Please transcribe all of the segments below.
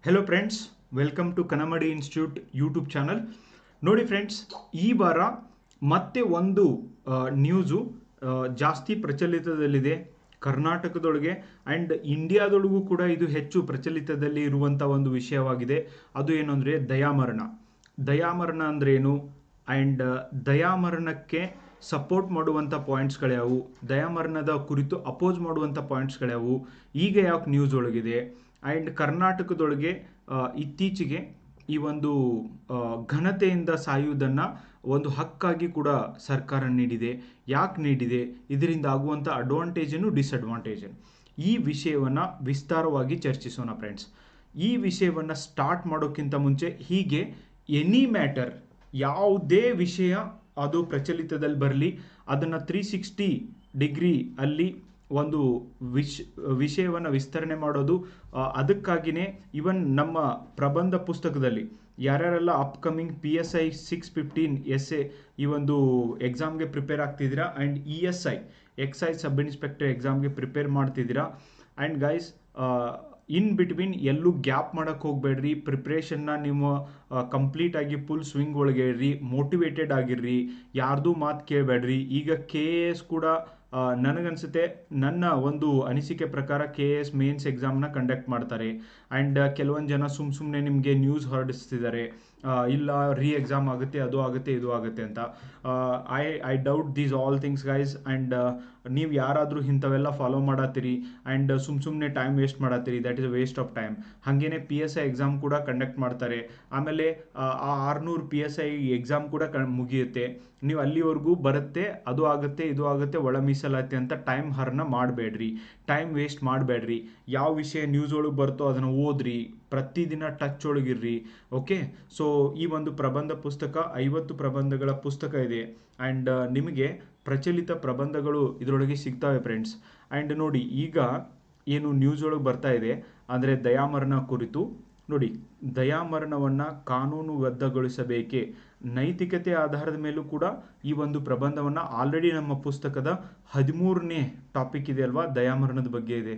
Hello friends, welcome to Kanamadi institute YouTube channel. ನೋಡಿ friends, ಈ ವಾರ ಮತ್ತೆ ಒಂದು ನ್ಯೂಸು ಜಾಸ್ತಿ ಪ್ರಚಲಿತದಲ್ಲಿದೆ ಕರ್ನಾಟಕದೊಳಗೆ ಆ್ಯಂಡ್ ಇಂಡಿಯಾದೊಳಗೂ ಕೂಡ ಇದು ಹೆಚ್ಚು ಪ್ರಚಲಿತದಲ್ಲಿ ಇರುವಂಥ ಒಂದು ವಿಷಯವಾಗಿದೆ. ಅದು ಏನು ಅಂದರೆ ದಯಾಮರಣ. ದಯಾಮರಣ ಅಂದ್ರೇನು ಆ್ಯಂಡ್ ದಯಾಮರಣಕ್ಕೆ ಸಪೋರ್ಟ್ ಮಾಡುವಂಥ ಪಾಯಿಂಟ್ಸ್ಗಳ್ಯಾವು, ದಯಾಮರಣದ ಕುರಿತು ಅಪೋಸ್ ಮಾಡುವಂಥ ಪಾಯಿಂಟ್ಸ್ಗಳ್ಯಾವು, ಈಗ ಯಾಕೆ ನ್ಯೂಸ್ ಒಳಗಿದೆ. ಆ್ಯಂಡ್ ಕರ್ನಾಟಕದೊಳಗೆ ಇತ್ತೀಚೆಗೆ ಈ ಒಂದು ಘನತೆಯಿಂದ ಸಾಯುವುದನ್ನು ಒಂದು ಹಕ್ಕಾಗಿ ಕೂಡ ಸರ್ಕಾರ ನೀಡಿದೆ. ಯಾಕೆ ನೀಡಿದೆ, ಇದರಿಂದ ಆಗುವಂಥ ಅಡ್ವಾಂಟೇಜನ್ನು ಡಿಸ್ಅಡ್ವಾಂಟೇಜನ್ನು, ಈ ವಿಷಯವನ್ನು ವಿಸ್ತಾರವಾಗಿ ಚರ್ಚಿಸೋಣ ಫ್ರೆಂಡ್ಸ್. ಈ ವಿಷಯವನ್ನು ಸ್ಟಾರ್ಟ್ ಮಾಡೋಕ್ಕಿಂತ ಮುಂಚೆ ಹೀಗೆ ಎನಿ ಮ್ಯಾಟರ್, ಯಾವುದೇ ವಿಷಯ ಅದು ಪ್ರಚಲಿತದಲ್ಲಿ ಬರಲಿ, ಅದನ್ನು 360 ಡಿಗ್ರಿ ಅಲ್ಲಿ ಒಂದು ವಿಷಯವನ್ನು ವಿಸ್ತರಣೆ ಮಾಡೋದು. ಅದಕ್ಕಾಗಿಯೇ ಇವನ್ ನಮ್ಮ ಪ್ರಬಂಧ ಪುಸ್ತಕದಲ್ಲಿ ಯಾರ್ಯಾರೆಲ್ಲ ಅಪ್ಕಮಿಂಗ್ PSI 615 SA ಈ ಒಂದು ಎಕ್ಸಾಮ್ಗೆ ಪ್ರಿಪೇರ್ ಆಗ್ತಿದ್ದೀರಾ and ESI excise sub inspector ಎಕ್ಸಾಮ್ಗೆ ಪ್ರಿಪೇರ್ ಮಾಡ್ತಿದ್ದೀರಾ ಆ್ಯಂಡ್ ಗೈಸ್, ಇನ್ ಬಿಟ್ವೀನ್ ಎಲ್ಲೂ ಗ್ಯಾಪ್ ಮಾಡೋಕ್ಕೆ ಹೋಗಬೇಡ್ರಿ. ಪ್ರಿಪ್ರೇಷನ್ನ ನೀವು ಕಂಪ್ಲೀಟಾಗಿ ಫುಲ್ ಸ್ವಿಂಗ್ ಒಳಗೆ ಇರ್ರಿ, ಮೋಟಿವೇಟೆಡ್ ಆಗಿರ್ರಿ, ಯಾರ್ದು ಮಾತು ಕೇಳಬೇಡ್ರಿ. ಈಗ KAS ಕೂಡ ನನಗನ್ಸುತ್ತೆ, ನನ್ನ ಒಂದು ಅನಿಸಿಕೆ ಪ್ರಕಾರ KAS ಮೇನ್ಸ್ ಎಕ್ಸಾಮ್ನ ಕಂಡಕ್ಟ್ ಮಾಡ್ತಾರೆ ಆ್ಯಂಡ್ ಕೆಲವೊಂದು ಜನ ಸುಮ್ಮನೆ ನಿಮಗೆ ನ್ಯೂಸ್ ಹೊರಡಿಸ್ತಿದ್ದಾರೆ, ಇಲ್ಲ ಎಕ್ಸಾಮ್ ಆಗುತ್ತೆ, ಅದು ಆಗುತ್ತೆ, ಇದು ಆಗುತ್ತೆ ಅಂತ. I doubt these all things guys. And ನೀವು ಯಾರಾದರೂ ಇಂಥವೆಲ್ಲ ಫಾಲೋ ಮಾಡತ್ತೀರಿ ಆ್ಯಂಡ್ ಸುಮ್ಮನೆ ಟೈಮ್ ವೇಸ್ಟ್ ಮಾಡತ್ತೀರಿ, that is a waste of time. ಹಾಗೇನೆ PSI ಎಕ್ಸಾಮ್ ಕೂಡ ಕಂಡಕ್ಟ್ ಮಾಡ್ತಾರೆ, ಆಮೇಲೆ ಆ 600 PSI ಎಕ್ಸಾಮ್ ಕೂಡ ಮುಗಿಯುತ್ತೆ. ನೀವು ಅಲ್ಲಿವರೆಗೂ ಬರುತ್ತೆ, ಅದು ಆಗುತ್ತೆ, ಇದು ಆಗುತ್ತೆ, ಒಳ ಮೀಸಲಾತಿ ಅಂತ ಟೈಮ್ ಹರ್ನ ಮಾಡಬೇಡ್ರಿ, ಟೈಮ್ ವೇಸ್ಟ್ ಮಾಡಬೇಡ್ರಿ. ಯಾವ ವಿಷಯ ನ್ಯೂಸ್ ಒಳಗೆ ಬರ್ತೋ ಅದನ್ನು ಓದ್ರಿ, ಪ್ರತಿದಿನ ಟಚ್ ಒಳಗಿರ್ರಿ. ಓಕೆ, ಸೊ ಈ ಒಂದು ಪ್ರಬಂಧ ಪುಸ್ತಕ 50 ಪ್ರಬಂಧಗಳ ಪುಸ್ತಕ ಇದೆ ಆ್ಯಂಡ್ ನಿಮಗೆ ಪ್ರಚಲಿತ ಪ್ರಬಂಧಗಳು ಇದರೊಳಗೆ ಸಿಗ್ತವೆ ಫ್ರೆಂಡ್ಸ್. ಆ್ಯಂಡ್ ನೋಡಿ, ಈಗ ಏನು ನ್ಯೂಸ್ ಒಳಗೆ ಬರ್ತಾ ಇದೆ ಅಂದರೆ ದಯಾಮರಣ ಕುರಿತು. ನೋಡಿ, ದಯಾಮರಣವನ್ನು ಕಾನೂನುಬದ್ಧಗೊಳಿಸಬೇಕೇ, ನೈತಿಕತೆ ಆಧಾರದ ಮೇಲೂ ಕೂಡ ಈ ಒಂದು ಪ್ರಬಂಧವನ್ನು ಆಲ್ರೆಡಿ ನಮ್ಮ ಪುಸ್ತಕದ 13ನೇ ಟಾಪಿಕ್ ಇದೆ ಅಲ್ವಾ, ದಯಾಮರಣದ ಬಗ್ಗೆ ಇದೆ.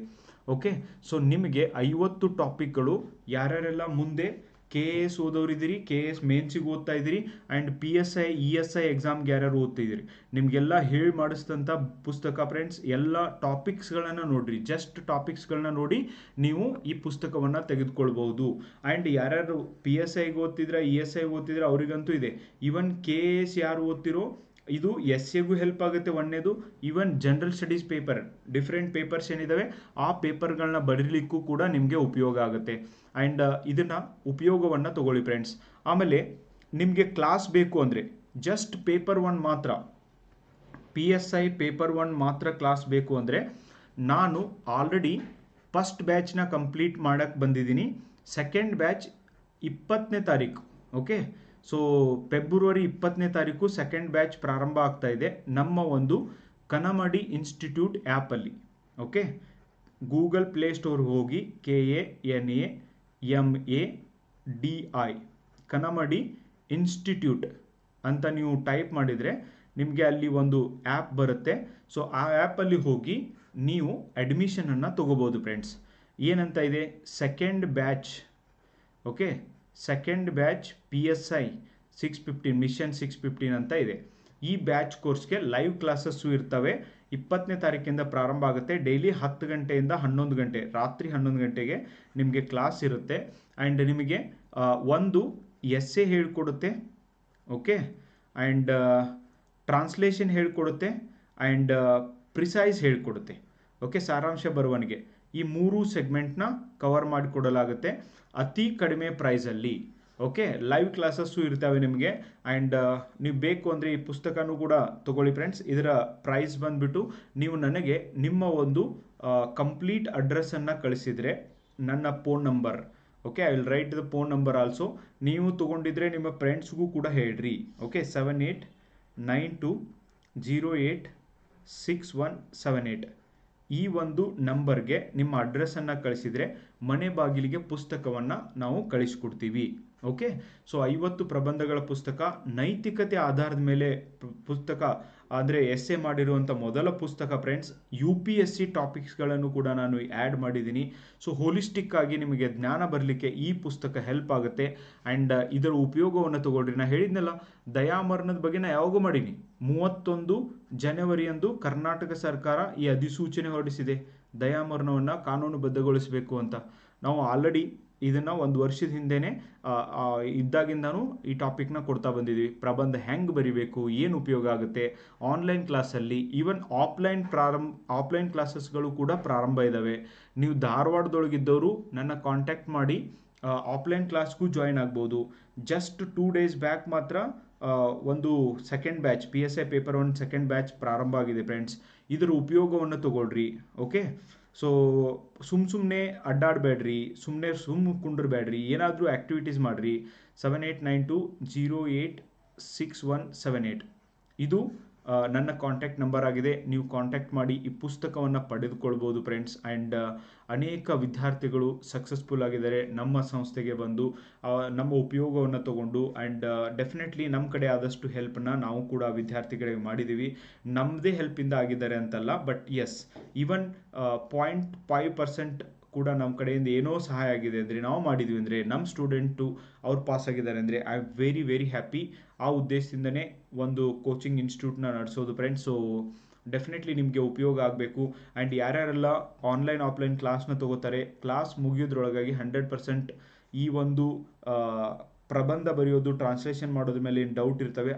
ಓಕೆ, ಸೊ ನಿಮಗೆ 50 ಟಾಪಿಕ್ಗಳು, ಯಾರ್ಯಾರೆಲ್ಲ ಮುಂದೆ KAS ಓದೋರಿದ್ದೀರಿ, KAS ಮೇನ್ಸಿಗೆ ಓದ್ತಾ ಇದ್ದೀರಿ ಆ್ಯಂಡ್ PSI ESI ಎಕ್ಸಾಮ್ಗೆ ಯಾರ್ಯಾರು ಓದ್ತಿದ್ದೀರಿ, ನಿಮಗೆಲ್ಲ ಹೇಳಿ ಮಾಡಿಸಿದಂಥ ಪುಸ್ತಕ ಫ್ರೆಂಡ್ಸ್. ಎಲ್ಲ ಟಾಪಿಕ್ಸ್ಗಳನ್ನು ನೋಡಿರಿ, ಜಸ್ಟ್ ಟಾಪಿಕ್ಸ್ಗಳನ್ನ ನೋಡಿ ನೀವು ಈ ಪುಸ್ತಕವನ್ನು ತೆಗೆದುಕೊಳ್ಬೋದು. ಆ್ಯಂಡ್ ಯಾರ್ಯಾರು PSIಗೆ ಓದ್ತಿದ್ರೆ, ESIಗೆ ಓದ್ತಿದ್ರೆ ಅವರಿಗಂತೂ ಇದೆ. ಈವನ್ KAS ಯಾರು ಓದ್ತಿರೋ ಇದು SAಗೂ ಹೆಲ್ಪ್ ಆಗುತ್ತೆ. ಒಂದೇದು, even general studies paper, different papers ಏನಿದ್ದಾವೆ ಆ ಪೇಪರ್ಗಳನ್ನ ಬರೀಲಿಕ್ಕೂ ಕೂಡ ನಿಮಗೆ ಉಪಯೋಗ ಆಗುತ್ತೆ. ಆ್ಯಂಡ್ ಇದನ್ನು ಉಪಯೋಗವನ್ನು ತಗೊಳ್ಳಿ ಫ್ರೆಂಡ್ಸ್. ಆಮೇಲೆ ನಿಮಗೆ ಕ್ಲಾಸ್ ಬೇಕು ಅಂದರೆ ಜಸ್ಟ್ ಪೇಪರ್ 1 ಮಾತ್ರ, PSI ಪೇಪರ್ 1 ಮಾತ್ರ ಕ್ಲಾಸ್ ಬೇಕು ಅಂದರೆ ನಾನು ಆಲ್ರೆಡಿ ಫಸ್ಟ್ ಬ್ಯಾಚ್ನ ಕಂಪ್ಲೀಟ್ ಮಾಡೋಕ್ಕೆ ಬಂದಿದ್ದೀನಿ. ಸೆಕೆಂಡ್ ಬ್ಯಾಚ್ 20ನೇ ತಾರೀಕು, ಓಕೆ, ಸೊ ಫೆಬ್ರವರಿ 20ನೇ ತಾರೀಕು ಸೆಕೆಂಡ್ ಬ್ಯಾಚ್ ಪ್ರಾರಂಭ ಆಗ್ತಾ ಇದೆ ನಮ್ಮ ಒಂದು ಕನಮಡಿ ಇನ್ಸ್ಟಿಟ್ಯೂಟ್ ಆ್ಯಪಲ್ಲಿ. ಓಕೆ, ಗೂಗಲ್ ಪ್ಲೇಸ್ಟೋರ್ಗೆ ಹೋಗಿ KANAMADI ಕನಮಡಿ ಇನ್ಸ್ಟಿಟ್ಯೂಟ್ ಅಂತ ನೀವು ಟೈಪ್ ಮಾಡಿದರೆ ನಿಮಗೆ ಅಲ್ಲಿ ಒಂದು ಆ್ಯಪ್ ಬರುತ್ತೆ. ಸೊ ಆ ಆ್ಯಪಲ್ಲಿ ಹೋಗಿ ನೀವು ಅಡ್ಮಿಷನನ್ನು ತೊಗೋಬೋದು ಫ್ರೆಂಡ್ಸ್. ಏನಂತ ಇದೆ, second batch, okay, second batch PSI 615 mission 615 ಅಂತ ಇದೆ. ಈ ಬ್ಯಾಚ್ ಕೋರ್ಸ್ಗೆ ಲೈವ್ ಕ್ಲಾಸಸ್ಸು ಇರ್ತವೆ. 20ನೇ ತಾರೀಕಿಂದ ಪ್ರಾರಂಭ ಆಗುತ್ತೆ. ಡೈಲಿ 10 ಗಂಟೆಯಿಂದ 11 ಗಂಟೆ, ರಾತ್ರಿ 11 ಗಂಟೆಗೆ ನಿಮಗೆ ಕ್ಲಾಸ್ ಇರುತ್ತೆ. ಆ್ಯಂಡ್ ನಿಮಗೆ ಒಂದು essay ಹೇಳ್ಕೊಡುತ್ತೆ, ಓಕೆ, ಆ್ಯಂಡ್ ಟ್ರಾನ್ಸ್ಲೇಷನ್ ಹೇಳ್ಕೊಡುತ್ತೆ ಆ್ಯಂಡ್ ಪ್ರಿಸೈಸ್ ಹೇಳ್ಕೊಡುತ್ತೆ. ಓಕೆ, ಸಾರಾಂಶ ಬರವಣಿಗೆ, ಈ 3 ಸೆಗ್ಮೆಂಟ್ನ ಕವರ್ ಮಾಡಿಕೊಡಲಾಗುತ್ತೆ ಅತಿ ಕಡಿಮೆ ಪ್ರೈಸಲ್ಲಿ. ಓಕೆ, ಲೈವ್ ಕ್ಲಾಸಸ್ಸು ಇರ್ತವೆ ನಿಮಗೆ. ಆ್ಯಂಡ್ ನೀವು ಬೇಕು ಅಂದರೆ ಈ ಪುಸ್ತಕನೂ ಕೂಡ ತೊಗೊಳ್ಳಿ ಫ್ರೆಂಡ್ಸ್. ಇದರ ಪ್ರೈಸ್ ಬಂದುಬಿಟ್ಟು, ನೀವು ನನಗೆ ನಿಮ್ಮ ಒಂದು ಕಂಪ್ಲೀಟ್ ಅಡ್ರೆಸ್ಸನ್ನು ಕಳಿಸಿದರೆ ನನ್ನ phone number, okay, I will write the phone number also. ನೀವು ತೊಗೊಂಡಿದ್ರೆ ನಿಮ್ಮ ಫ್ರೆಂಡ್ಸ್ಗೂ ಕೂಡ ಹೇಳ್ರಿ. ಓಕೆ, 7892086178 ಈ ಒಂದು ನಂಬರ್ಗೆ ನಿಮ್ಮ ಅಡ್ರೆಸ್ಸನ್ನು ಕಳಿಸಿದರೆ ಮನೆ ಬಾಗಿಲಿಗೆ ಪುಸ್ತಕವನ್ನು ನಾವು ಕಳಿಸ್ಕೊಡ್ತೀವಿ. ಓಕೆ, ಸೊ 50 ಪ್ರಬಂಧಗಳ ಪುಸ್ತಕ, ನೈತಿಕತೆ ಆಧಾರದ ಮೇಲೆ ಪುಸ್ತಕ ಅಂದರೆ ಎಸ್ಸೆ ಮಾಡಿರುವಂಥ ಮೊದಲ ಪುಸ್ತಕ ಫ್ರೆಂಡ್ಸ್. UPSC ಟಾಪಿಕ್ಸ್ಗಳನ್ನು ಕೂಡ ನಾನು ಆ್ಯಡ್ ಮಾಡಿದ್ದೀನಿ. ಸೊ ಹೋಲಿಸ್ಟಿಕ್ ಆಗಿ ನಿಮಗೆ ಜ್ಞಾನ ಬರಲಿಕ್ಕೆ ಈ ಪುಸ್ತಕ ಹೆಲ್ಪ್ ಆಗುತ್ತೆ. ಆ್ಯಂಡ್ ಇದರ ಉಪಯೋಗವನ್ನು ತಗೊಳ್ರಿ. ನಾನು ಹೇಳಿದ್ನಲ್ಲ, ದಯಾಮರಣದ ಬಗ್ಗೆ ನಾನು ಯಾವಾಗೂ ಮಾಡೀನಿ. 31 ಜನವರಿಯಂದು ಕರ್ನಾಟಕ ಸರ್ಕಾರ ಈ ಅಧಿಸೂಚನೆ ಹೊರಡಿಸಿದೆ, ದಯಾಮರಣವನ್ನು ಕಾನೂನುಬದ್ಧಗೊಳಿಸಬೇಕು ಅಂತ. ನಾವು ಆಲ್ರೆಡಿ ಇದನ್ನು 1 ವರ್ಷದ ಹಿಂದೆನೇ ಇದ್ದಾಗಿಂದನೂ ಈ ಟಾಪಿಕ್ನ ಕೊಡ್ತಾ ಬಂದಿದ್ದೀವಿ. ಪ್ರಬಂಧ ಹೆಂಗೆ ಬರಿಬೇಕು, ಏನು ಉಪಯೋಗ ಆಗುತ್ತೆ, ಆನ್ಲೈನ್ ಕ್ಲಾಸಲ್ಲಿ, ಈವನ್ ಆಫ್ಲೈನ್ ಕ್ಲಾಸಸ್ಗಳು ಕೂಡ ಪ್ರಾರಂಭ ಇದ್ದಾವೆ. ನೀವು ಧಾರವಾಡದೊಳಗಿದ್ದವರು ನನ್ನ ಕಾಂಟ್ಯಾಕ್ಟ್ ಮಾಡಿ ಆಫ್ಲೈನ್ ಕ್ಲಾಸ್ಗೂ ಜಾಯ್ನ್ ಆಗ್ಬೋದು. ಜಸ್ಟ್ 2 ಡೇಸ್ ಬ್ಯಾಕ್ ಮಾತ್ರ ಒಂದು second batch PSI paper 1 second batch ಪ್ರಾರಂಭ ಆಗಿದೆ ಫ್ರೆಂಡ್ಸ್. ಇದರ ಉಪಯೋಗವನ್ನು ತಗೊಳ್ರಿ. ಓಕೆ, ಸೊ ಸುಮ್ಮನೆ ಅಡ್ಡಾಡಬೇಡ್ರಿ, ಸುಮ್ಮನೆ ಕುಂಡ್ರಬೇಡ್ರಿ, ಏನಾದರೂ ಆ್ಯಕ್ಟಿವಿಟೀಸ್ ಮಾಡಿರಿ. 7892086178 ಇದು ನನ್ನ ಕಾಂಟ್ಯಾಕ್ಟ್ ನಂಬರ್ ಆಗಿದೆ. ನೀವು ಕಾಂಟ್ಯಾಕ್ಟ್ ಮಾಡಿ ಈ ಪುಸ್ತಕವನ್ನು ಪಡೆದುಕೊಳ್ಬೋದು ಫ್ರೆಂಡ್ಸ್. ಆ್ಯಂಡ್ ಅನೇಕ ವಿದ್ಯಾರ್ಥಿಗಳು ಸಕ್ಸಸ್ಫುಲ್ ಆಗಿದ್ದಾರೆ ನಮ್ಮ ಸಂಸ್ಥೆಗೆ ಬಂದು ನಮ್ಮ ಉಪಯೋಗವನ್ನು ತಗೊಂಡು. ಆ್ಯಂಡ್ ಡೆಫಿನೆಟ್ಲಿ ನಮ್ಮ ಕಡೆ ಆದಷ್ಟು ಹೆಲ್ಪನ್ನು ನಾವು ಕೂಡ ವಿದ್ಯಾರ್ಥಿಗಳಿಗೆ ಮಾಡಿದ್ದೀವಿ. ನಮ್ಮದೇ ಹೆಲ್ಪಿಂದ ಆಗಿದ್ದಾರೆ ಅಂತಲ್ಲ, ಬಟ್ ಎಸ್, ಈವನ್ 0.5% ಕೂಡ ನಮ್ಮ ಕಡೆಯಿಂದ ಏನೋ ಸಹಾಯ ಆಗಿದೆ ಅಂದರೆ, ನಾವು ಮಾಡಿದ್ವಿ ಅಂದರೆ, ನಮ್ಮ ಸ್ಟೂಡೆಂಟು ಅವ್ರು ಪಾಸ್ ಆಗಿದ್ದಾರೆ ಅಂದರೆ I am very very happy. ಆ ಉದ್ದೇಶದಿಂದನೇ ಒಂದು ಕೋಚಿಂಗ್ ಇನ್ಸ್ಟಿಟ್ಯೂಟ್ನ ನಡೆಸೋದು ಫ್ರೆಂಡ್ಸ್. ಸೊ ಡೆಫಿನೆಟ್ಲಿ ನಿಮಗೆ ಉಪಯೋಗ ಆಗಬೇಕು. ಆ್ಯಂಡ್ ಯಾರ್ಯಾರೆಲ್ಲ ಆನ್ಲೈನ್ ಆಫ್ಲೈನ್ ಕ್ಲಾಸ್ನ ತಗೋತಾರೆ, ಕ್ಲಾಸ್ ಮುಗಿಯೋದ್ರೊಳಗಾಗಿ 100% ಈ ಒಂದು ಪ್ರಬಂಧ ಬರೆಯೋದು, ಟ್ರಾನ್ಸ್ಲೇಷನ್ ಮಾಡೋದ್ರ ಮೇಲೆ ಏನು ಡೌಟ್ ಇರ್ತವೆ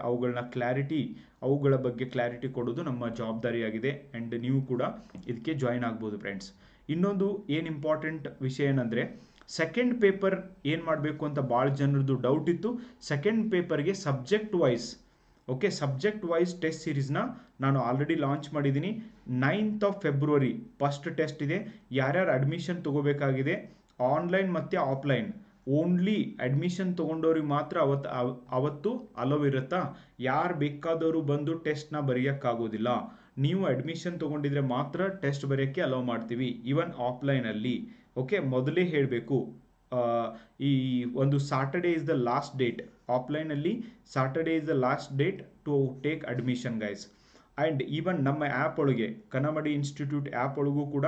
ಅವುಗಳ ಬಗ್ಗೆ ಕ್ಲಾರಿಟಿ ಕೊಡೋದು ನಮ್ಮ ಜವಾಬ್ದಾರಿಯಾಗಿದೆ. ಆ್ಯಂಡ್ ನೀವು ಕೂಡ ಇದಕ್ಕೆ ಜಾಯ್ನ್ ಆಗ್ಬೋದು ಫ್ರೆಂಡ್ಸ್. ಇನ್ನೊಂದು ಏನು ಇಂಪಾರ್ಟೆಂಟ್ ವಿಷಯ ಏನಂದರೆ, ಸೆಕೆಂಡ್ ಪೇಪರ್ ಏನು ಮಾಡಬೇಕು ಅಂತ ಭಾಳ ಜನರದ್ದು ಡೌಟ್ ಇತ್ತು. ಸೆಕೆಂಡ್ ಪೇಪರ್ಗೆ ಸಬ್ಜೆಕ್ಟ್ ವೈಸ್ ಟೆಸ್ಟ್ ಸೀರೀಸ್ನ ನಾನು ಆಲ್ರೆಡಿ ಲಾಂಚ್ ಮಾಡಿದ್ದೀನಿ. 9th of February first test ಇದೆ. ಯಾರ್ಯಾರು ಅಡ್ಮಿಷನ್ ತೊಗೋಬೇಕಾಗಿದೆ, ಆನ್ಲೈನ್ ಮತ್ತು ಆಫ್ಲೈನ್, ಓನ್ಲಿ ಅಡ್ಮಿಷನ್ ತೊಗೊಂಡವ್ರಿಗೆ ಮಾತ್ರ ಅವತ್ತು ಅಲೋವ್ ಇರುತ್ತಾ. ಯಾರು ಬೇಕಾದವರು ಬಂದು ಟೆಸ್ಟ್ನ ಬರೆಯೋಕ್ಕಾಗೋದಿಲ್ಲ. ನೀವು ಅಡ್ಮಿಷನ್ ತೊಗೊಂಡಿದ್ರೆ ಮಾತ್ರ ಟೆಸ್ಟ್ ಬರೆಯೋಕ್ಕೆ ಅಲೋವ್ ಮಾಡ್ತೀವಿ, ಈವನ್ ಆಫ್ಲೈನಲ್ಲಿ. ಓಕೆ, ಮೊದಲೇ ಹೇಳಬೇಕು, ಈ ಒಂದು Saturday is the last date. ಆಫ್ಲೈನಲ್ಲಿ Saturday is the last date to take admission guys. And even ನಮ್ಮ ಆ್ಯಪ್ ಒಳಗೆ, ಕನ್ನಮಡಿ ಇನ್ಸ್ಟಿಟ್ಯೂಟ್ ಆ್ಯಪ್ ಒಳಗೂ ಕೂಡ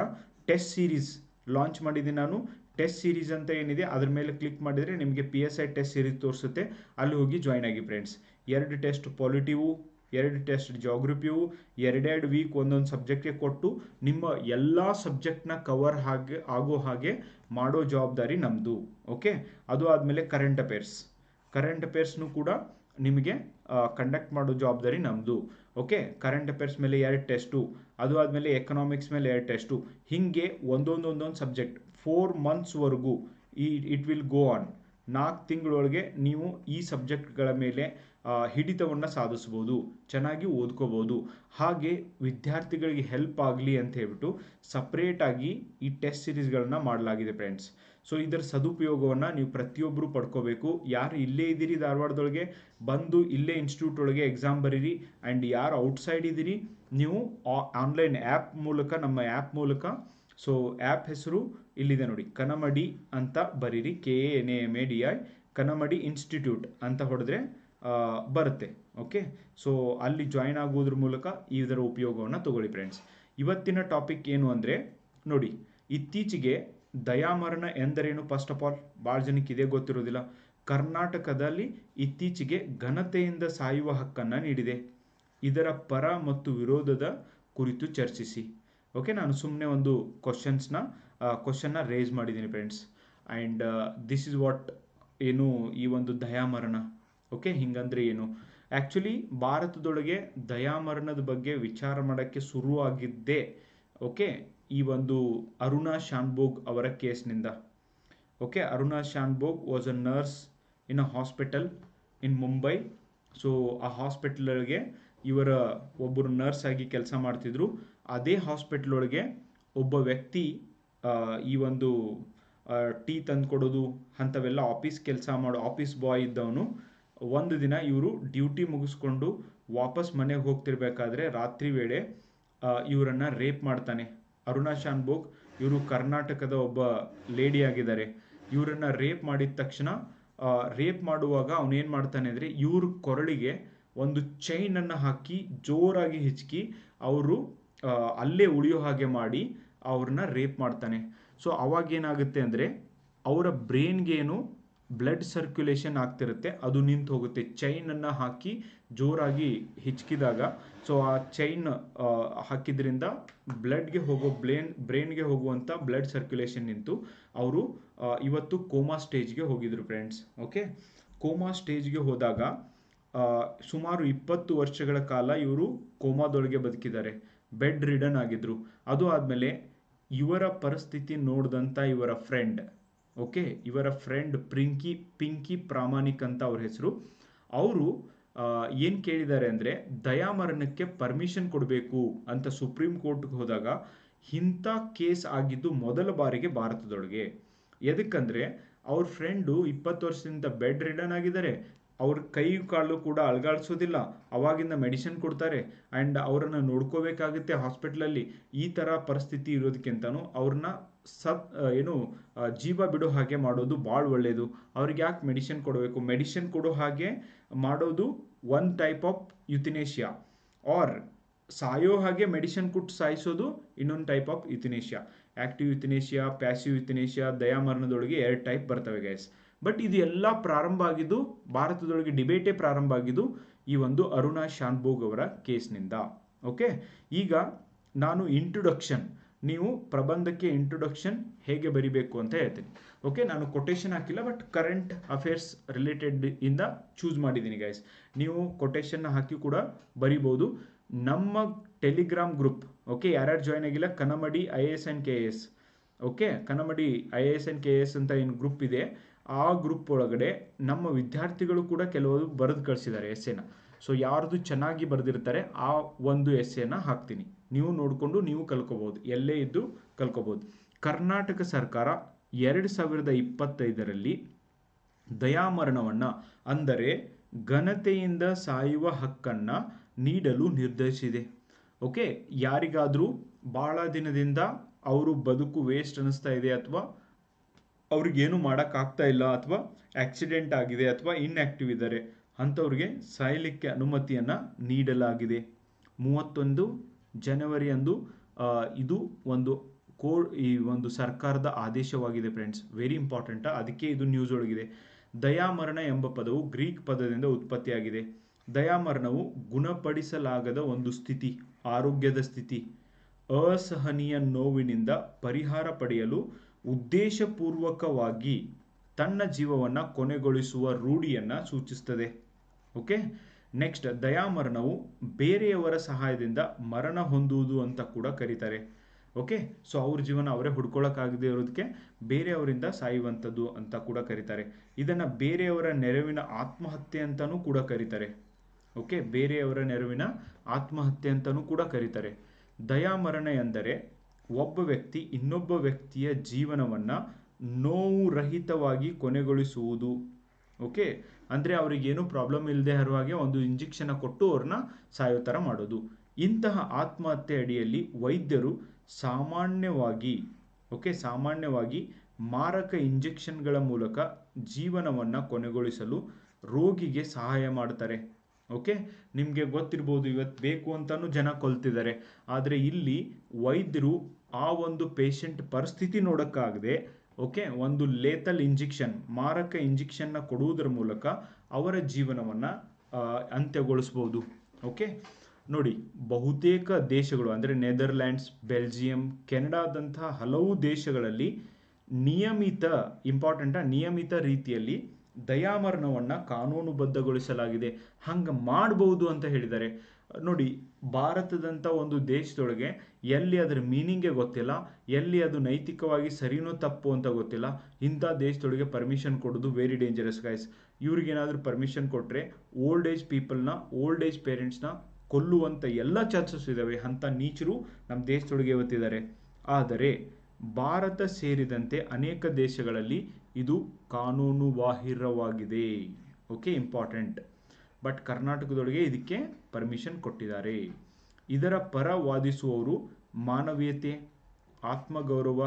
ಟೆಸ್ಟ್ ಸೀರೀಸ್ ಲಾಂಚ್ ಮಾಡಿದ್ದೀನಿ ನಾನು. ಟೆಸ್ಟ್ ಸೀರೀಸ್ ಅಂತ ಏನಿದೆ ಅದ್ರ ಮೇಲೆ ಕ್ಲಿಕ್ ಮಾಡಿದರೆ ನಿಮಗೆ PSI ಟೆಸ್ಟ್ ಸೀರೀಸ್ ತೋರಿಸುತ್ತೆ. ಅಲ್ಲಿ ಹೋಗಿ ಜಾಯ್ನ್ ಆಗಿ ಫ್ರೆಂಡ್ಸ್. 2 ಟೆಸ್ಟ್ ಪಾಲಿಟಿವು, 2 ಟೆಸ್ಟ್ ಜಾಗ್ರಫಿಯು, 2 ವೀಕ್ ಒಂದೊಂದು ಸಬ್ಜೆಕ್ಟ್ಗೆ ಕೊಟ್ಟು ನಿಮ್ಮ ಎಲ್ಲ ಸಬ್ಜೆಕ್ಟ್ನ ಕವರ್ ಆಗೋ ಹಾಗೆ ಮಾಡೋ ಜವಾಬ್ದಾರಿ ನಮ್ಮದು. ಓಕೆ, ಅದು ಆದಮೇಲೆ ಕರೆಂಟ್ ಅಫೇರ್ಸ್ನು ಕೂಡ ನಿಮಗೆ ಕಂಡಕ್ಟ್ ಮಾಡೋ ಜವಾಬ್ದಾರಿ ನಮ್ಮದು. ಓಕೆ, ಕರೆಂಟ್ ಅಫೇರ್ಸ್ ಮೇಲೆ 2 ಟೆಸ್ಟು, ಅದು ಆದಮೇಲೆ ಎಕನಾಮಿಕ್ಸ್ ಮೇಲೆ 2 ಟೆಸ್ಟು. ಹೀಗೆ ಒಂದೊಂದು ಸಬ್ಜೆಕ್ಟ್ 4 monthsವರೆಗೂ ಇಟ್ ವಿಲ್ ಗೋ ಆನ್. 4 ತಿಂಗಳೊಳಗೆ ನೀವು ಈ ಸಬ್ಜೆಕ್ಟ್ಗಳ ಮೇಲೆ ಹಿಡಿತವನ್ನು ಸಾಧಿಸ್ಬೋದು, ಚೆನ್ನಾಗಿ ಓದ್ಕೋಬೋದು. ಹಾಗೆ ವಿದ್ಯಾರ್ಥಿಗಳಿಗೆ ಹೆಲ್ಪ್ ಆಗಲಿ ಅಂತ ಹೇಳ್ಬಿಟ್ಟು ಸಪ್ರೇಟಾಗಿ ಈ ಟೆಸ್ಟ್ ಸೀರೀಸ್ಗಳನ್ನ ಮಾಡಲಾಗಿದೆ ಫ್ರೆಂಡ್ಸ್. ಸೊ ಇದರ ಸದುಪಯೋಗವನ್ನು ನೀವು ಪ್ರತಿಯೊಬ್ಬರು ಪಡ್ಕೋಬೇಕು. ಯಾರು ಇಲ್ಲೇ ಇದ್ದೀರಿ ಧಾರವಾಡದೊಳಗೆ, ಬಂದು ಇಲ್ಲೇ ಇನ್ಸ್ಟಿಟ್ಯೂಟ್ ಒಳಗೆ ಎಕ್ಸಾಮ್ ಬರೀರಿ. ಆ್ಯಂಡ್ ಯಾರು ಔಟ್ಸೈಡ್ ಇದ್ದೀರಿ, ನೀವು ಆನ್ಲೈನ್ ಆ್ಯಪ್ ಮೂಲಕ, ನಮ್ಮ ಆ್ಯಪ್ ಮೂಲಕ, ಸೊ ಆ್ಯಪ್ ಹೆಸರು ಇಲ್ಲಿದೆ ನೋಡಿ, ಕನ್ನಮಡಿ ಅಂತ ಬರೀರಿ, KANAMADI, ಕನ್ನಮಡಿ ಇನ್ಸ್ಟಿಟ್ಯೂಟ್ ಅಂತ ಹೊಡೆದ್ರೆ ಬರುತ್ತೆ. ಓಕೆ, ಸೊ ಅಲ್ಲಿ ಜಾಯ್ನ್ ಆಗೋದ್ರ ಮೂಲಕ ಇದರ ಉಪಯೋಗವನ್ನು ತಗೊಳ್ಳಿ ಫ್ರೆಂಡ್ಸ್. ಇವತ್ತಿನ ಟಾಪಿಕ್ ಏನು ಅಂದರೆ ನೋಡಿ, ಇತ್ತೀಚೆಗೆ ದಯಾಮರಣ ಎಂದರೇನು. ಫಸ್ಟ್ ಆಫ್ ಆಲ್ ಭಾಳ ಜನಕ್ಕೆ ಇದೇ ಗೊತ್ತಿರೋದಿಲ್ಲ. ಕರ್ನಾಟಕದಲ್ಲಿ ಇತ್ತೀಚೆಗೆ ಘನತೆಯಿಂದ ಸಾಯುವ ಹಕ್ಕನ್ನು ನೀಡಿದೆ. ಇದರ ಪರ ಮತ್ತು ವಿರೋಧದ ಕುರಿತು ಚರ್ಚಿಸಿ. ಓಕೆ, ನಾನು ಸುಮ್ಮನೆ ಒಂದು ಕ್ವಶನ್ನ ರೇಸ್ ಮಾಡಿದ್ದೀನಿ friends. And this is what, ಏನು ಈ ಒಂದು ದಯಾಮರಣ. ಓಕೆ, ಹಿಂಗಂದ್ರೆ ಏನು. ಆ್ಯಕ್ಚುಲಿ ಭಾರತದೊಳಗೆ ದಯಾಮರಣದ ಬಗ್ಗೆ ವಿಚಾರ ಮಾಡೋಕ್ಕೆ ಶುರುವಾಗಿದ್ದೇ ಓಕೆ ಈ ಒಂದು ಅರುಣಾ ಶಾನ್ಭೋಗ್ ಅವರ ಕೇಸ್ನಿಂದ. Okay, Aruna Shanbhag was a nurse in a hospital in Mumbai. So ಆ ಹಾಸ್ಪಿಟಲ್ಗೆ ಇವರ ಒಬ್ಬರು ನರ್ಸ್ ಆಗಿ ಕೆಲಸ ಮಾಡ್ತಿದ್ರು. ಅದೇ ಹಾಸ್ಪಿಟಲ್ ಒಳಗೆ ಒಬ್ಬ ವ್ಯಕ್ತಿ ಈ ಒಂದು ಟೀ ತಂದು ಕೊಡೋದು ಅಂಥವೆಲ್ಲ ಕೆಲಸ ಮಾಡೋ ಆಫೀಸ್ ಬಾಯ್ ಇದ್ದವನು. ಒಂದು ದಿನ ಇವರು ಡ್ಯೂಟಿ ಮುಗಿಸ್ಕೊಂಡು ವಾಪಸ್ ಮನೆಗೆ ಹೋಗ್ತಿರ್ಬೇಕಾದ್ರೆ ರಾತ್ರಿ ವೇಳೆ ಇವರನ್ನು ರೇಪ್ ಮಾಡ್ತಾನೆ ಅರುಣಾ ಶಾನ್ಭೋಗ್. ಇವರು ಕರ್ನಾಟಕದ ಒಬ್ಬ ಲೇಡಿ ಆಗಿದ್ದಾರೆ. ಇವರನ್ನು ರೇಪ್ ಮಾಡಿದ ತಕ್ಷಣ ರೇಪ್ ಮಾಡುವಾಗ ಅವನೇನು ಮಾಡ್ತಾನೆ ಅಂದರೆ, ಇವ್ರ ಕೊರಳಿಗೆ ಒಂದು ಚೈನನ್ನು ಹಾಕಿ ಜೋರಾಗಿ ಹಿಚ್ಕಿ ಅವರು ಅಲ್ಲೇ ಉಳಿಯೋ ಹಾಗೆ ಮಾಡಿ ಅವ್ರನ್ನ ರೇಪ್ ಮಾಡ್ತಾನೆ. ಸೊ ಅವಾಗೇನಾಗುತ್ತೆ ಅಂದರೆ ಅವರ ಬ್ರೈನ್ಗೇನು ಬ್ಲಡ್ ಸರ್ಕ್ಯುಲೇಷನ್ ಆಗ್ತಿರುತ್ತೆ, ಅದು ನಿಂತು ಹೋಗುತ್ತೆ. ಚೈನನ್ನು ಹಾಕಿ ಜೋರಾಗಿ ಹಿಚ್ಕಿದಾಗ ಸೊ ಆ ಚೈನ್ ಹಾಕಿದ್ರಿಂದ ಬ್ಲಡ್ಗೆ ಹೋಗೋ ಬ್ರೈನ್ಗೆ ಹೋಗುವಂಥ ಬ್ಲಡ್ ಸರ್ಕ್ಯುಲೇಷನ್ ನಿಂತು ಅವರು ಇವತ್ತು ಕೋಮಾ ಸ್ಟೇಜ್ಗೆ ಹೋಗಿದ್ರು ಫ್ರೆಂಡ್ಸ್. ಓಕೆ, ಕೋಮಾ ಸ್ಟೇಜ್ಗೆ ಹೋದಾಗ ಸುಮಾರು 20 ವರ್ಷಗಳ ಕಾಲ ಇವರು ಕೋಮಾದೊಳಗೆ ಬದುಕಿದ್ದಾರೆ, ಬೆಡ್ ರಿಡನ್ ಆಗಿದ್ರು. ಅದು ಆದಮೇಲೆ ಇವರ ಪರಿಸ್ಥಿತಿ ನೋಡಿದಂಥ ಇವರ ಫ್ರೆಂಡ್, ಓಕೆ, ಇವರ ಫ್ರೆಂಡ್ ಪಿಂಕಿ ಪ್ರಾಮಾಣಿಕ್ ಅಂತ ಅವ್ರ ಹೆಸರು, ಅವರು ಏನು ಕೇಳಿದ್ದಾರೆ ಅಂದರೆ ದಯಾಮರಣಕ್ಕೆ ಪರ್ಮಿಷನ್ ಕೊಡಬೇಕು ಅಂತ ಸುಪ್ರೀಂ ಕೋರ್ಟ್ಗೆ ಹೋದಾಗ ಇಂಥ ಕೇಸ್ ಆಗಿದ್ದು ಮೊದಲ ಬಾರಿಗೆ ಭಾರತದೊಳಗೆ. ಎದಕ್ಕಂದರೆ ಅವ್ರ ಫ್ರೆಂಡು 20 ವರ್ಷದಿಂದ ಬೆಡ್ ರಿಡನ್ ಆಗಿದ್ದಾರೆ, ಅವ್ರ ಕೈ ಕಾಲು ಕೂಡ ಅಲ್ಗಾಡಿಸೋದಿಲ್ಲ, ಅವಾಗಿಂದ ಮೆಡಿಸಿನ್ ಕೊಡ್ತಾರೆ ಆ್ಯಂಡ್ ಅವರನ್ನು ನೋಡ್ಕೋಬೇಕಾಗುತ್ತೆ ಹಾಸ್ಪಿಟ್ಲಲ್ಲಿ. ಈ ಥರ ಪರಿಸ್ಥಿತಿ ಇರೋದಕ್ಕಿಂತನೂ ಅವ್ರನ್ನ ಜೀವ ಬಿಡೋ ಹಾಗೆ ಮಾಡೋದು ಭಾಳ ಒಳ್ಳೆಯದು. ಅವ್ರಿಗೆ ಯಾಕೆ ಮೆಡಿಸಿನ್ ಕೊಡಬೇಕು? ಮೆಡಿಸಿನ್ ಕೊಡೋ ಹಾಗೆ ಮಾಡೋದು one type of euthanasia, or ಸಾಯೋ ಹಾಗೆ ಮೆಡಿಸಿನ್ ಕೊಟ್ಟು ಸಾಯಿಸೋದು ಇನ್ನೊಂದು type of euthanasia. Active euthanasia, passive euthanasia, ದಯಾಮರಣದೊಳಗೆ 2 ಟೈಪ್ ಬರ್ತವೆ ಗೈಸ್. ಬಟ್ ಇದು ಎಲ್ಲ ಪ್ರಾರಂಭ ಆಗಿದ್ದು ಭಾರತದೊಳಗೆ, ಡಿಬೇಟೇ ಪ್ರಾರಂಭ ಆಗಿದ್ದು ಈ ಒಂದು ಅರುಣಾ ಶಾನ್ಭೋಗ್ ಅವರ ಕೇಸ್ನಿಂದ. ಓಕೆ, ಈಗ ನಾನು ಇಂಟ್ರೊಡಕ್ಷನ್, ನೀವು ಪ್ರಬಂಧಕ್ಕೆ ಇಂಟ್ರೊಡಕ್ಷನ್ ಹೇಗೆ ಬರಿಬೇಕು ಅಂತ ಹೇಳ್ತೀನಿ. ಓಕೆ, ನಾನು ಕೊಟೇಶನ್ ಹಾಕಿಲ್ಲ, ಬಟ್ ಕರೆಂಟ್ ಅಫೇರ್ಸ್ ರಿಲೇಟೆಡ್ ಇಂದ ಚೂಸ್ ಮಾಡಿದ್ದೀನಿ ಗೈಸ್. ನೀವು ಕೊಟೇಶನ್ನ ಹಾಕಿ ಕೂಡ ಬರಿಬೋದು. ನಮ್ಮ ಟೆಲಿಗ್ರಾಮ್ ಗ್ರೂಪ್, ಓಕೆ, ಯಾರ್ಯಾರು ಜಾಯ್ನ್ ಆಗಿಲ್ಲ, Kanamadi IAS and KAS, okay, Kanamadi IAS and KAS ಅಂತ ಏನು ಗ್ರೂಪ್ ಇದೆ, ಆ ಗ್ರೂಪ್ ಒಳಗಡೆ ನಮ್ಮ ವಿದ್ಯಾರ್ಥಿಗಳು ಕೂಡ ಕೆಲವರು ಬರೆದು ಕಳಿಸಿದ್ದಾರೆ ಎಸ್ಸೆನ. ಸೊ ಯಾರ್ದು ಚೆನ್ನಾಗಿ ಬರೆದಿರ್ತಾರೆ ಆ ಒಂದು ಎಸ್ಸೆನ ಹಾಕ್ತೀನಿ, ನೀವು ನೋಡಿಕೊಂಡು ನೀವು ಕಲ್ಕೋಬೋದು, ಎಲ್ಲೇ ಇದ್ದು ಕಲ್ಕೋಬೋದು. ಕರ್ನಾಟಕ ಸರ್ಕಾರ 2025ರಲ್ಲಿ ದಯಾಮರಣವನ್ನು, ಅಂದರೆ ಘನತೆಯಿಂದ ಸಾಯುವ ಹಕ್ಕನ್ನು ನೀಡಲು ನಿರ್ಧರಿಸಿದೆ. ಓಕೆ, ಯಾರಿಗಾದರೂ ಭಾಳ ದಿನದಿಂದ ಅವರು ಬದುಕು ವೇಸ್ಟ್ ಅನ್ನಿಸ್ತಾ ಇದೆ, ಅಥವಾ ಅವ್ರಿಗೇನು ಮಾಡೋಕ್ಕಾಗ್ತಾ ಇಲ್ಲ, ಅಥವಾ ಆಕ್ಸಿಡೆಂಟ್ ಆಗಿದೆ, ಅಥವಾ ಇನ್ಆಕ್ಟಿವ್ ಇದ್ದಾರೆ, ಅಂಥವ್ರಿಗೆ ಸಾಯಲಿಕ್ಕೆ ಅನುಮತಿಯನ್ನು ನೀಡಲಾಗಿದೆ. 31 ಜನವರಿಯಂದು ಇದು ಒಂದು ಈ ಒಂದು ಸರ್ಕಾರದ ಆದೇಶವಾಗಿದೆ ಫ್ರೆಂಡ್ಸ್. ವೆರಿ ಇಂಪಾರ್ಟೆಂಟ್, ಅದಕ್ಕೆ ಇದು ನ್ಯೂಸ್ ಒಳಗಿದೆ. ದಯಾಮರಣ ಎಂಬ ಪದವು ಗ್ರೀಕ್ ಪದದಿಂದ ಉತ್ಪತ್ತಿಯಾಗಿದೆ. ದಯಾಮರಣವು ಗುಣಪಡಿಸಲಾಗದ ಒಂದು ಸ್ಥಿತಿ, ಆರೋಗ್ಯದ ಸ್ಥಿತಿ, ಅಸಹನೀಯ ನೋವಿನಿಂದ ಪರಿಹಾರ ಪಡೆಯಲು ಉದ್ದೇಶಪೂರ್ವಕವಾಗಿ ತನ್ನ ಜೀವವನ್ನು ಕೊನೆಗೊಳಿಸುವ ರೂಢಿಯನ್ನು ಸೂಚಿಸುತ್ತದೆ. ಓಕೆ, ನೆಕ್ಸ್ಟ್, ದಯಾಮರಣವು ಬೇರೆಯವರ ಸಹಾಯದಿಂದ ಮರಣ ಹೊಂದುವುದು ಅಂತ ಕೂಡ ಕರೀತಾರೆ. ಓಕೆ, ಸೊ ಅವ್ರ ಜೀವನ ಅವರೇ ಹುಡ್ಕೊಳ್ಳೋಕ್ಕಾಗದೇ ಇರೋದಕ್ಕೆ ಬೇರೆಯವರಿಂದ ಸಾಯುವಂಥದ್ದು ಅಂತ ಕೂಡ ಕರೀತಾರೆ. ಇದನ್ನು ಬೇರೆಯವರ ನೆರವಿನ ಆತ್ಮಹತ್ಯೆ ಅಂತಲೂ ಕೂಡ ಕರೀತಾರೆ. ಓಕೆ, ಬೇರೆಯವರ ನೆರವಿನ ಆತ್ಮಹತ್ಯೆ ಅಂತಲೂ ಕೂಡ ಕರೀತಾರೆ. ದಯಾಮರಣ ಎಂದರೆ ಒಬ್ಬ ವ್ಯಕ್ತಿ ಇನ್ನೊಬ್ಬ ವ್ಯಕ್ತಿಯ ಜೀವನವನ್ನು ನೋವು ರಹಿತವಾಗಿ ಕೊನೆಗೊಳಿಸುವುದು. ಓಕೆ, ಅಂದರೆ ಅವರಿಗೇನು ಪ್ರಾಬ್ಲಮ್ ಇಲ್ಲದೆ ಇರುವ ಹಾಗೆ ಒಂದು ಇಂಜೆಕ್ಷನ್ ಕೊಟ್ಟು ಅವ್ರನ್ನ ಸಾಯೋ ಥರ ಮಾಡೋದು. ಇಂತಹ ಆತ್ಮಹತ್ಯೆ ಅಡಿಯಲ್ಲಿ ವೈದ್ಯರು ಸಾಮಾನ್ಯವಾಗಿ ಮಾರಕ ಇಂಜೆಕ್ಷನ್ಗಳ ಮೂಲಕ ಜೀವನವನ್ನು ಕೊನೆಗೊಳಿಸಲು ರೋಗಿಗೆ ಸಹಾಯ ಮಾಡ್ತಾರೆ. ಓಕೆ, ನಿಮಗೆ ಗೊತ್ತಿರ್ಬೋದು, ಇವತ್ತು ಬೇಕು ಅಂತಲೂ ಜನ ಕೊಲ್ತಿದ್ದಾರೆ, ಆದರೆ ಇಲ್ಲಿ ವೈದ್ಯರು ಆ ಒಂದು ಪೇಷಂಟ್ ಪರಿಸ್ಥಿತಿ ನೋಡೋಕ್ಕಾಗದೆ, ಓಕೆ, ಒಂದು ಲೇತಲ್ ಇಂಜೆಕ್ಷನ್, ಮಾರಕ ಇಂಜೆಕ್ಷನ್ನ ಕೊಡುವುದರ ಮೂಲಕ ಅವರ ಜೀವನವನ್ನು ಅಂತ್ಯಗೊಳಿಸ್ಬೋದು. ಓಕೆ, ನೋಡಿ, ಬಹುತೇಕ ದೇಶಗಳು ಅಂದರೆ ನೆದರ್ಲ್ಯಾಂಡ್ಸ್, ಬೆಲ್ಜಿಯಂ, ಕೆನಡಾದಂತಹ ಹಲವು ದೇಶಗಳಲ್ಲಿ ನಿಯಮಿತ ರೀತಿಯಲ್ಲಿ ದಯಾಮರಣವನ್ನು ಕಾನೂನುಬದ್ಧಗೊಳಿಸಲಾಗಿದೆ. ಹಂಗೆ ಮಾಡಬಹುದು ಅಂತ ಹೇಳಿದ್ದಾರೆ. ನೋಡಿ, ಭಾರತದಂಥ ಒಂದು ದೇಶದೊಳಗೆ ಎಲ್ಲಿ ಅದರ ಮೀನಿಂಗೇ ಗೊತ್ತಿಲ್ಲ, ಎಲ್ಲಿ ಅದು ನೈತಿಕವಾಗಿ ಸರಿನೋ ತಪ್ಪು ಅಂತ ಗೊತ್ತಿಲ್ಲ, ಇಂಥ ದೇಶದೊಳಗೆ ಪರ್ಮಿಷನ್ ಕೊಡೋದು ವೆರಿ ಡೇಂಜರಸ್ ಗೈಸ್. ಇವ್ರಿಗೇನಾದರೂ ಪರ್ಮಿಷನ್ ಕೊಟ್ಟರೆ ಓಲ್ಡ್ ಏಜ್ ಪೇರೆಂಟ್ಸ್ನ ಕೊಲ್ಲುವಂಥ ಎಲ್ಲ ಚಾನ್ಸಸ್ ಇದ್ದಾವೆ. ಅಂಥ ನೀಚರು ನಮ್ಮ ದೇಶದೊಳಗೆ ಇವತ್ತಿದ್ದಾರೆ. ಆದರೆ ಭಾರತ ಸೇರಿದಂತೆ ಅನೇಕ ದೇಶಗಳಲ್ಲಿ ಇದು ಕಾನೂನು ಬಾಹಿರವಾಗಿದೆ. Okay, important. ಬಟ್ ಕರ್ನಾಟಕದೊಳಗೆ ಇದಕ್ಕೆ ಪರ್ಮಿಷನ್ ಕೊಟ್ಟಿದ್ದಾರೆ. ಇದರ ಪರ ವಾದಿಸುವವರು ಮಾನವೀಯತೆ, ಆತ್ಮಗೌರವ,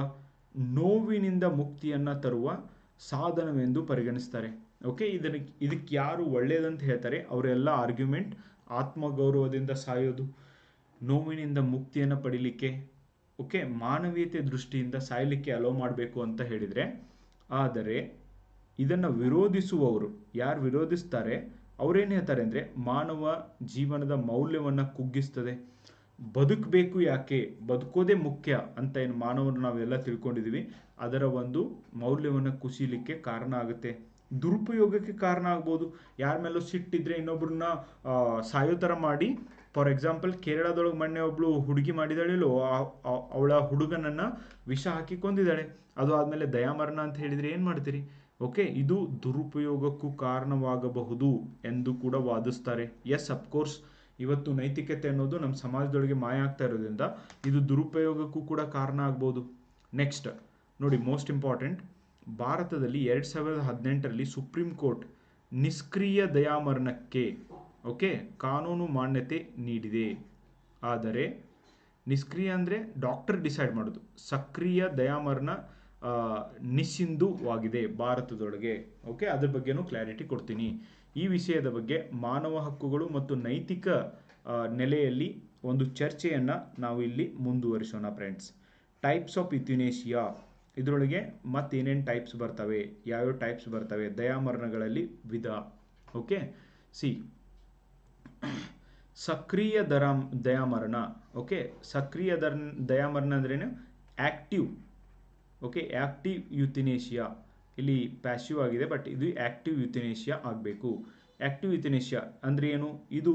ನೋವಿನಿಂದ ಮುಕ್ತಿಯನ್ನು ತರುವ ಸಾಧನವೆಂದು ಪರಿಗಣಿಸ್ತಾರೆ. ಓಕೆ, ಇದಕ್ಕೆ ಯಾರು ಒಳ್ಳೆಯದಂತ ಹೇಳ್ತಾರೆ ಅವರೆಲ್ಲ ಆರ್ಗ್ಯುಮೆಂಟ್ ಆತ್ಮಗೌರವದಿಂದ ಸಾಯೋದು, ನೋವಿನಿಂದ ಮುಕ್ತಿಯನ್ನು ಪಡಿಲಿಕ್ಕೆ, ಓಕೆ, ಮಾನವೀಯತೆ ದೃಷ್ಟಿಯಿಂದ ಸಾಯಲಿಕ್ಕೆ ಅಲೋ ಮಾಡಬೇಕು ಅಂತ ಹೇಳಿದರೆ, ಆದರೆ ಇದನ್ನು ವಿರೋಧಿಸುವವರು ಯಾರು ವಿರೋಧಿಸ್ತಾರೆ ಅವರೇನು ಹೇಳ್ತಾರೆ ಅಂದರೆ ಮಾನವ ಜೀವನದ ಮೌಲ್ಯವನ್ನು ಕುಗ್ಗಿಸ್ತದೆ, ಬದುಕಬೇಕು ಯಾಕೆ, ಬದುಕೋದೇ ಮುಖ್ಯ ಅಂತ ಏನು ಮಾನವರು ನಾವೆಲ್ಲ ತಿಳ್ಕೊಂಡಿದ್ದೀವಿ ಅದರ ಒಂದು ಮೌಲ್ಯವನ್ನು ಕುಸಿಲಿಕ್ಕೆ ಕಾರಣ ಆಗುತ್ತೆ. ದುರುಪಯೋಗಕ್ಕೆ ಕಾರಣ ಆಗ್ಬೋದು. ಯಾರ ಮೇಲೂ ಸಿಟ್ಟಿದ್ರೆ ಇನ್ನೊಬ್ರನ್ನ ಸಾಯೋ ಥರ ಮಾಡಿ, ಫಾರ್ ಎಕ್ಸಾಂಪಲ್ ಕೇರಳದೊಳಗೆ ಮೊನ್ನೆ ಒಬ್ಳು ಹುಡುಗಿ ಮಾಡಿದಾಳಿಲ್ಲೋ, ಅವಳ ಹುಡುಗನನ್ನು ವಿಷ ಹಾಕಿ ಕೊಂದಿದ್ದಾಳೆ. ಅದು ಆದಮೇಲೆ ದಯಾಮರಣ ಅಂತ ಹೇಳಿದರೆ ಏನು ಮಾಡ್ತೀರಿ? ಓಕೆ, ಇದು ದುರುಪಯೋಗಕ್ಕೂ ಕಾರಣವಾಗಬಹುದು ಎಂದು ಕೂಡ ವಾದಿಸ್ತಾರೆ. ಎಸ್, ಅಫ್ಕೋರ್ಸ್, ಇವತ್ತು ನೈತಿಕತೆ ಅನ್ನೋದು ನಮ್ಮ ಸಮಾಜದೊಳಗೆ ಮಾಯ ಆಗ್ತಾ ಇರೋದ್ರಿಂದ ಇದು ದುರುಪಯೋಗಕ್ಕೂ ಕೂಡ ಕಾರಣ ಆಗ್ಬೋದು. ನೆಕ್ಸ್ಟ್ ನೋಡಿ, ಮೋಸ್ಟ್ ಇಂಪಾರ್ಟೆಂಟ್, ಭಾರತದಲ್ಲಿ 2018ರಲ್ಲಿ ಸುಪ್ರೀಂ ಕೋರ್ಟ್ ನಿಷ್ಕ್ರಿಯ ದಯಾಮರಣಕ್ಕೆ ಓಕೆ ಕಾನೂನು ಮಾನ್ಯತೆ ನೀಡಿದೆ. ಆದರೆ ನಿಷ್ಕ್ರಿಯ ಅಂದರೆ ಡಾಕ್ಟರ್ ಡಿಸೈಡ್ ಮಾಡೋದು, ಸಕ್ರಿಯ ದಯಾಮರಣ ನಿಸ್ಸಿಂಧುವಾಗಿದೆ ಭಾರತದೊಳಗೆ. ಓಕೆ, ಅದ್ರ ಬಗ್ಗೆನೂ ಕ್ಲಾರಿಟಿ ಕೊಡ್ತೀನಿ. ಈ ವಿಷಯದ ಬಗ್ಗೆ ಮಾನವ ಹಕ್ಕುಗಳು ಮತ್ತು ನೈತಿಕ ನೆಲೆಯಲ್ಲಿ ಒಂದು ಚರ್ಚೆಯನ್ನು ನಾವು ಇಲ್ಲಿ ಮುಂದುವರಿಸೋಣ ಫ್ರೆಂಡ್ಸ್. ಟೈಪ್ಸ್ ಆಫ್ ಯುಥಿನೇಷಿಯಾ, ಇದರೊಳಗೆ ಮತ್ತೇನೇನು ಟೈಪ್ಸ್ ಬರ್ತವೆ, ಯಾವ್ಯಾವ ಟೈಪ್ಸ್ ಬರ್ತವೆ, ದಯಾಮರಣಗಳಲ್ಲಿ ವಿಧ. ಓಕೆ, ಸಿ, ಸಕ್ರಿಯ ದಯಾಮರಣ. ಓಕೆ, ಸಕ್ರಿಯ ದಯಾಮರಣ ಅಂದ್ರೇನು? ಆಕ್ಟಿವ್. Okay, active euthanasia. ಇಲ್ಲಿ ಪ್ಯಾಸಿವ್ ಆಗಿದೆ, ಬಟ್ ಇದು ಆಕ್ಟಿವ್ ಯುಥಿನೇಷಿಯಾ ಆಗಬೇಕು. ಆಕ್ಟಿವ್ ಯುಥಿನೇಷಿಯಾ ಅಂದರೆ ಏನು? ಇದು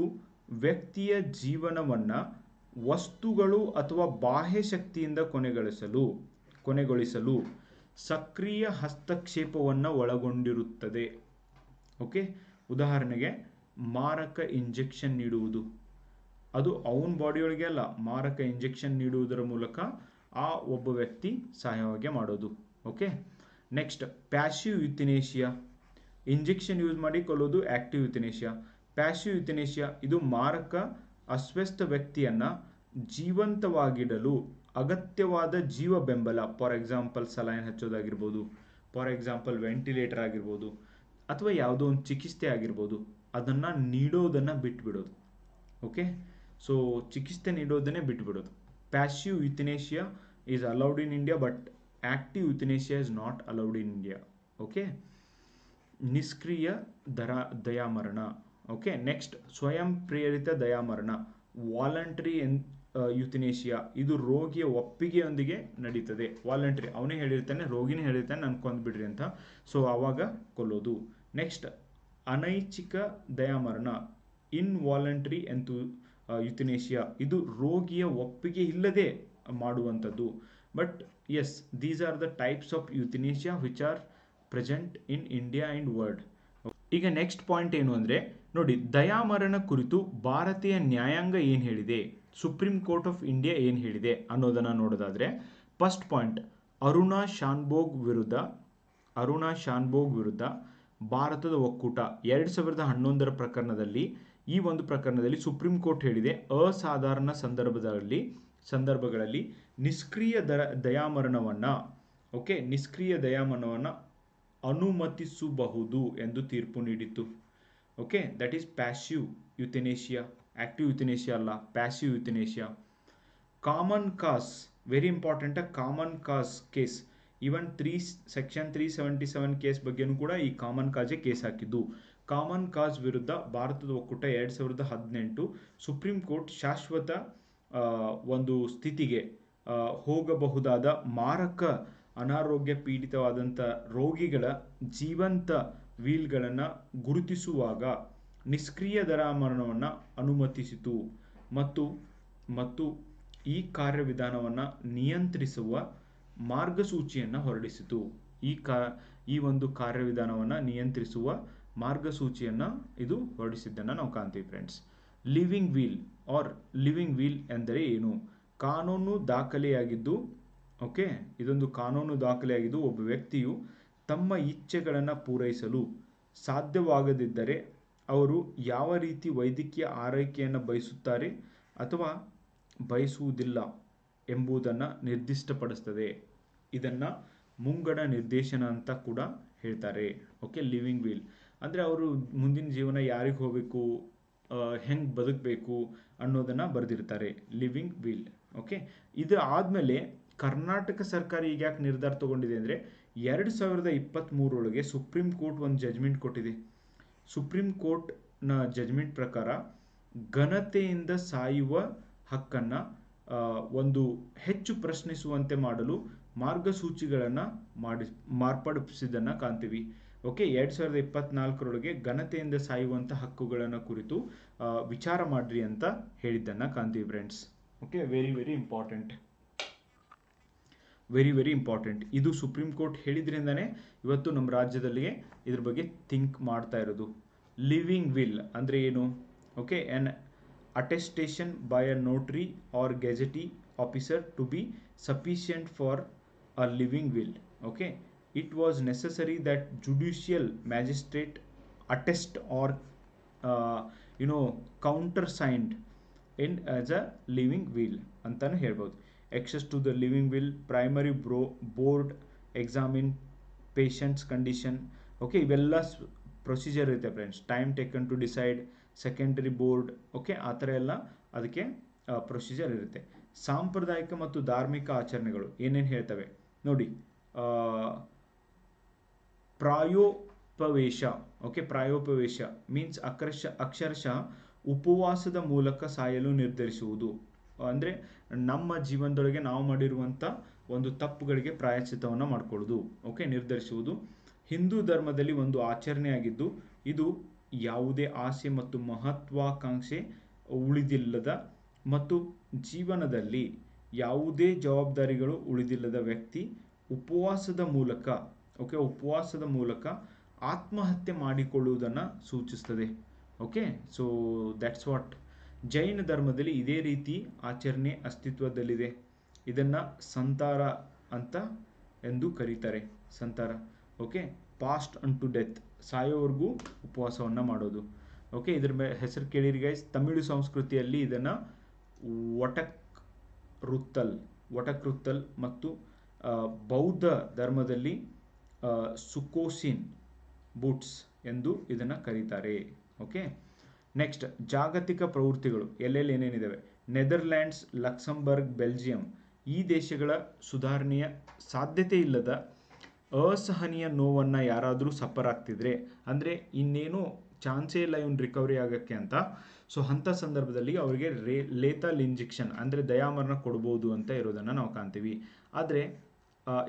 ವ್ಯಕ್ತಿಯ ಜೀವನವನ್ನು ವಸ್ತುಗಳು ಅಥವಾ ಬಾಹ್ಯ ಶಕ್ತಿಯಿಂದ ಕೊನೆಗೊಳಿಸಲು ಸಕ್ರಿಯ ಹಸ್ತಕ್ಷೇಪವನ್ನು ಒಳಗೊಂಡಿರುತ್ತದೆ. ಓಕೆ, ಉದಾಹರಣೆಗೆ ಮಾರಕ ಇಂಜೆಕ್ಷನ್ ನೀಡುವುದು, ಅದು ಅವನ ಬಾಡಿಯೊಳಗೆ ಅಲ್ಲ, ಮಾರಕ ಇಂಜೆಕ್ಷನ್ ನೀಡುವುದರ ಮೂಲಕ ಆ ಒಬ್ಬ ವ್ಯಕ್ತಿ ಸಹಾಯವಾಗಿ ಮಾಡೋದು. Okay, next passive euthanasia, injection use ಮಾಡಿ ಕೊಲ್ಲೋದು ಆಕ್ಟಿವ್ ಯುಥಿನೇಷಿಯಾ. ಪ್ಯಾಸಿವ್ ಯುಥಿನೇಷಿಯಾ ಇದು ಮಾರಕ ಅಸ್ವಸ್ಥ ವ್ಯಕ್ತಿಯನ್ನು ಜೀವಂತವಾಗಿಡಲು ಅಗತ್ಯವಾದ ಜೀವ ಬೆಂಬಲ, ಫಾರ್ ಎಕ್ಸಾಂಪಲ್ ಸಲೈನ್ ಹಚ್ಚೋದಾಗಿರ್ಬೋದು, ಫಾರ್ ಎಕ್ಸಾಂಪಲ್ ವೆಂಟಿಲೇಟರ್ ಆಗಿರ್ಬೋದು, ಅಥವಾ ಯಾವುದೋ ಒಂದು ಚಿಕಿತ್ಸೆ ಆಗಿರ್ಬೋದು, ಅದನ್ನು ನೀಡೋದನ್ನು ಬಿಟ್ಬಿಡೋದು. ಓಕೆ, ಸೊ ಚಿಕಿತ್ಸೆ ನೀಡೋದನ್ನೇ ಬಿಟ್ಬಿಡೋದು. Passive euthanasia is allowed in India, but active euthanasia is not allowed in India. Okay, ನಿಷ್ಕ್ರಿಯ ದಯಾಮರಣ. ಓಕೆ, ನೆಕ್ಸ್ಟ್ ಸ್ವಯಂ ಪ್ರೇರಿತ ದಯಾಮರಣ, ವಾಲಂಟರಿ ಯುಥಿನೇಷಿಯಾ. ಇದು ರೋಗಿಯ ಒಪ್ಪಿಗೆಯೊಂದಿಗೆ ನಡೀತದೆ. ವಾಲಂಟರಿ, ಅವನೇ ಹೇಳಿರ್ತಾನೆ, ರೋಗಿನೇ ಹೇಳಿರ್ತಾನೆ ನಾನು ಕೊಂದ್ಬಿಡ್ರಿ ಅಂತ, ಸೊ ಆವಾಗ ಕೊಲ್ಲೋದು. ನೆಕ್ಸ್ಟ್ ಅನೈಚ್ಛಿಕ ದಯಾಮರಣ, ಇನ್ವಾಲಂಟರಿ ಯುಥಿನೇಷಿಯಾ. ಇದು ರೋಗಿಯ ಒಪ್ಪಿಗೆ ಇಲ್ಲದೆ ಮಾಡುವಂಥದ್ದು. But yes, these are the types of euthanasia which are present in India and world. ಈಗ ನೆಕ್ಸ್ಟ್ ಪಾಯಿಂಟ್ ಏನು ಅಂದರೆ ನೋಡಿ, ದಯಾಮರಣ ಕುರಿತು ಭಾರತೀಯ ನ್ಯಾಯಾಂಗ ಏನು ಹೇಳಿದೆ, ಸುಪ್ರೀಂ ಕೋರ್ಟ್ ಆಫ್ ಇಂಡಿಯಾ ಏನು ಹೇಳಿದೆ ಅನ್ನೋದನ್ನು ನೋಡೋದಾದರೆ, ಫಸ್ಟ್ ಪಾಯಿಂಟ್, ಅರುಣಾ ಶಾನ್ಭೋಗ್ ವಿರುದ್ಧ ಭಾರತದ ಒಕ್ಕೂಟ 2011ರ ಪ್ರಕರಣದಲ್ಲಿ, ಈ ಒಂದು ಪ್ರಕರಣದಲ್ಲಿ ಸುಪ್ರೀಂ ಕೋರ್ಟ್ ಹೇಳಿದೆ, ಅಸಾಧಾರಣ ಸಂದರ್ಭಗಳಲ್ಲಿ ನಿಷ್ಕ್ರಿಯ ದಯಾಮರಣವನ್ನು ಅನುಮತಿಸಬಹುದು ಎಂದು ತೀರ್ಪು ನೀಡಿತು. Okay, that is passive euthanasia, active euthanasia ಅಲ್ಲ, passive euthanasia. Common Cause, very important, Common Cause case, even section 377 case ಬಗ್ಗೆನೂ ಕೂಡ ಈ ಕಾಮನ್ ಕಾಜೆ ಕೇಸ್ ಹಾಕಿದ್ದು. ಕಾಮನ್ ಕಾಸ್ ವಿರುದ್ಧ ಭಾರತದ ಒಕ್ಕೂಟ 2018 ಸುಪ್ರೀಂ ಕೋರ್ಟ್ ಶಾಶ್ವತ ಒಂದು ಸ್ಥಿತಿಗೆ ಹೋಗಬಹುದಾದ ಮಾರಕ ಅನಾರೋಗ್ಯ ಪೀಡಿತವಾದಂಥ ರೋಗಿಗಳ ಜೀವಂತ ವೀಲ್ಗಳನ್ನು ಗುರುತಿಸುವಾಗ ನಿಷ್ಕ್ರಿಯ ದಯಾಮರಣವನ್ನು ಅನುಮತಿಸಿತು ಮತ್ತು ಈ ಕಾರ್ಯವಿಧಾನವನ್ನು ನಿಯಂತ್ರಿಸುವ ಮಾರ್ಗಸೂಚಿಯನ್ನು ಹೊರಡಿಸಿತು. ಈ ಒಂದು ಕಾರ್ಯವಿಧಾನವನ್ನು ನಿಯಂತ್ರಿಸುವ ಮಾರ್ಗಸೂಚಿಯನ್ನು ಇದು ಹೊರಡಿಸಿದ್ದನ್ನು ನಾವು ಕಾಣ್ತೀವಿ ಫ್ರೆಂಡ್ಸ್. ಲಿವಿಂಗ್ ವೀಲ್ ಎಂದರೆ ಏನು? ಕಾನೂನು ದಾಖಲೆಯಾಗಿದ್ದು, ಓಕೆ, ಇದೊಂದು ಕಾನೂನು ದಾಖಲೆಯಾಗಿದ್ದು ಒಬ್ಬ ವ್ಯಕ್ತಿಯು ತಮ್ಮ ಇಚ್ಛೆಗಳನ್ನು ಪೂರೈಸಲು ಸಾಧ್ಯವಾಗದಿದ್ದರೆ ಅವರು ಯಾವ ರೀತಿ ವೈದ್ಯಕೀಯ ಆರೈಕೆಯನ್ನು ಬಯಸುತ್ತಾರೆ ಅಥವಾ ಬಯಸುವುದಿಲ್ಲ ಎಂಬುದನ್ನು ನಿರ್ದಿಷ್ಟಪಡಿಸ್ತದೆ. ಇದನ್ನು ಮುಂಗಡ ನಿರ್ದೇಶನ ಅಂತ ಕೂಡ ಹೇಳ್ತಾರೆ. ಓಕೆ, ಲಿವಿಂಗ್ ವಿಲ್ ಅಂದರೆ ಅವರು ಮುಂದಿನ ಜೀವನ ಯಾರಿಗೆ ಹೋಗಬೇಕು, ಹೆಂಗೆ ಬದುಕಬೇಕು ಅನ್ನೋದನ್ನು ಬರೆದಿರ್ತಾರೆ, ಲಿವಿಂಗ್ ವಿಲ್. ಓಕೆ, ಇದು ಆದಮೇಲೆ ಕರ್ನಾಟಕ ಸರ್ಕಾರ ಈಗ ಯಾಕೆ ನಿರ್ಧಾರ ತಗೊಂಡಿದೆ ಅಂದರೆ 2023 ಸುಪ್ರೀಂ ಕೋರ್ಟ್ ಒಂದು ಜಜ್ಮೆಂಟ್ ಕೊಟ್ಟಿದೆ. ಸುಪ್ರೀಂ ಕೋರ್ಟ್ನ ಜಜ್ಮೆಂಟ್ ಪ್ರಕಾರ ಘನತೆಯಿಂದ ಸಾಯುವ ಹಕ್ಕನ್ನು ಒಂದು ಹೆಚ್ಚು ಪ್ರಶ್ನಿಸುವಂತೆ ಮಾಡಲು ಮಾರ್ಗಸೂಚಿಗಳನ್ನು ಮಾರ್ಪಡಿಸಿದ್ದನ್ನು ಕಾಣ್ತೀವಿ. ಓಕೆ, 2024 ಘನತೆಯಿಂದ ಸಾಯುವಂಥ ಹಕ್ಕುಗಳನ್ನು ಕುರಿತು ವಿಚಾರ ಮಾಡ್ರಿ ಅಂತ ಹೇಳಿದ್ದನ್ನು ಕಾಣ್ತೀವಿ friends. Okay, very very important, very very important. ಇದು ಸುಪ್ರೀಂ ಕೋರ್ಟ್ ಹೇಳಿದ್ರಿಂದನೇ ಇವತ್ತು ನಮ್ಮ ರಾಜ್ಯದಲ್ಲಿ ಇದ್ರ ಬಗ್ಗೆ ಥಿಂಕ್ ಮಾಡ್ತಾ ಇರೋದು. ಲಿವಿಂಗ್ ವಿಲ್ ಅಂದರೆ ಏನು? Okay, on attestation by a notary or gazetted officer to be sufficient for a living will. Okay, it was necessary that judicial magistrate attest or countersigned in as a living will ಅಂತಾನು ಹೇಳ್ಬೋದು. Access to the living will, primary board examine patient's condition. Okay, ಇವೆಲ್ಲ procedure ಇರುತ್ತೆ friends. Time taken to decide, secondary board. Okay, ಆ ಥರ ಎಲ್ಲ ಅದಕ್ಕೆ procedure ಇರುತ್ತೆ. ಸಾಂಪ್ರದಾಯಿಕ ಮತ್ತು ಧಾರ್ಮಿಕ ಆಚರಣೆಗಳು ಏನೇನು ಹೇಳ್ತವೆ ನೋಡಿ. ಪ್ರಾಯೋಪವೇಶ. ಓಕೆ, ಪ್ರಾಯೋಪವೇಶ ಮೀನ್ಸ್ ಅಕ್ಷರಶಃ ಉಪವಾಸದ ಮೂಲಕ ಸಾಯಲು ನಿರ್ಧರಿಸುವುದು. ಅಂದರೆ ನಮ್ಮ ಜೀವನದೊಳಗೆ ನಾವು ಮಾಡಿರುವಂಥ ಒಂದು ತಪ್ಪುಗಳಿಗೆ ಪ್ರಾಯಶ್ಚಿತ್ತವನ್ನು ಮಾಡಿಕೊಳ್ಳೋದು. ಓಕೆ, ನಿರ್ಧರಿಸುವುದು. ಹಿಂದೂ ಧರ್ಮದಲ್ಲಿ ಒಂದು ಆಚರಣೆಯಾಗಿದ್ದು ಇದು ಯಾವುದೇ ಆಸೆ ಮತ್ತು ಮಹತ್ವಾಕಾಂಕ್ಷೆ ಉಳಿದಿಲ್ಲದ ಮತ್ತು ಜೀವನದಲ್ಲಿ ಯಾವುದೇ ಜವಾಬ್ದಾರಿಗಳು ಉಳಿದಿಲ್ಲದ ವ್ಯಕ್ತಿ ಉಪವಾಸದ ಮೂಲಕ ಆತ್ಮಹತ್ಯೆ ಮಾಡಿಕೊಳ್ಳುವುದನ್ನು ಸೂಚಿಸ್ತದೆ. Okay, so that's what. Jaina ಧರ್ಮದಲ್ಲಿ ಇದೇ ರೀತಿ ಆಚರಣೆ ಅಸ್ತಿತ್ವದಲ್ಲಿದೆ. ಇದನ್ನು ಸಂತಾರ ಅಂತ ಎಂದು ಕರೀತಾರೆ, Santhara. Okay, fast unto death, ಸಾಯೋವರೆಗೂ ಉಪವಾಸವನ್ನು ಮಾಡೋದು. ಓಕೆ, ಇದ್ರ ಹೆಸರು ಕೇಳಿರಿ ಗೈಸ್. ತಮಿಳು ಸಂಸ್ಕೃತಿಯಲ್ಲಿ ಇದನ್ನು ವಟಕ್ರುತ್ತಲ್ ಮತ್ತು ಬೌದ್ಧ ಧರ್ಮದಲ್ಲಿ ಸುಕೋಸಿನ್ ಬೂಟ್ಸ್ ಎಂದು ಇದನ್ನು ಕರೀತಾರೆ. ಓಕೆ, ನೆಕ್ಸ್ಟ್ ಜಾಗತಿಕ ಪ್ರವೃತ್ತಿಗಳು ಎಲ್ಲೆಲ್ಲಿ ಏನೇನಿದ್ದಾವೆ. ನೆದರ್ಲ್ಯಾಂಡ್ಸ್, ಲಕ್ಸಂಬರ್ಗ್, ಬೆಲ್ಜಿಯಂ ಈ ದೇಶಗಳ ಸುಧಾರಣೆಯ ಸಾಧ್ಯತೆ ಇಲ್ಲದ ಅಸಹನೀಯ ನೋವನ್ನು ಯಾರಾದರೂ ಸಫರ್ ಆಗ್ತಿದ್ರೆ, ಅಂದರೆ ಇನ್ನೇನು ಚಾನ್ಸೇ ಇಲ್ಲ ಇವನು ರಿಕವರಿ ಆಗೋಕ್ಕೆ ಅಂತ, ಸೊ ಅಂಥ ಸಂದರ್ಭದಲ್ಲಿ ಅವರಿಗೆ ಲೇತಲ್ ಇಂಜೆಕ್ಷನ್ ಅಂದರೆ ದಯಾಮರಣ ಕೊಡ್ಬೋದು ಅಂತ ಇರೋದನ್ನು ನಾವು ಕಾಣ್ತೀವಿ. ಆದರೆ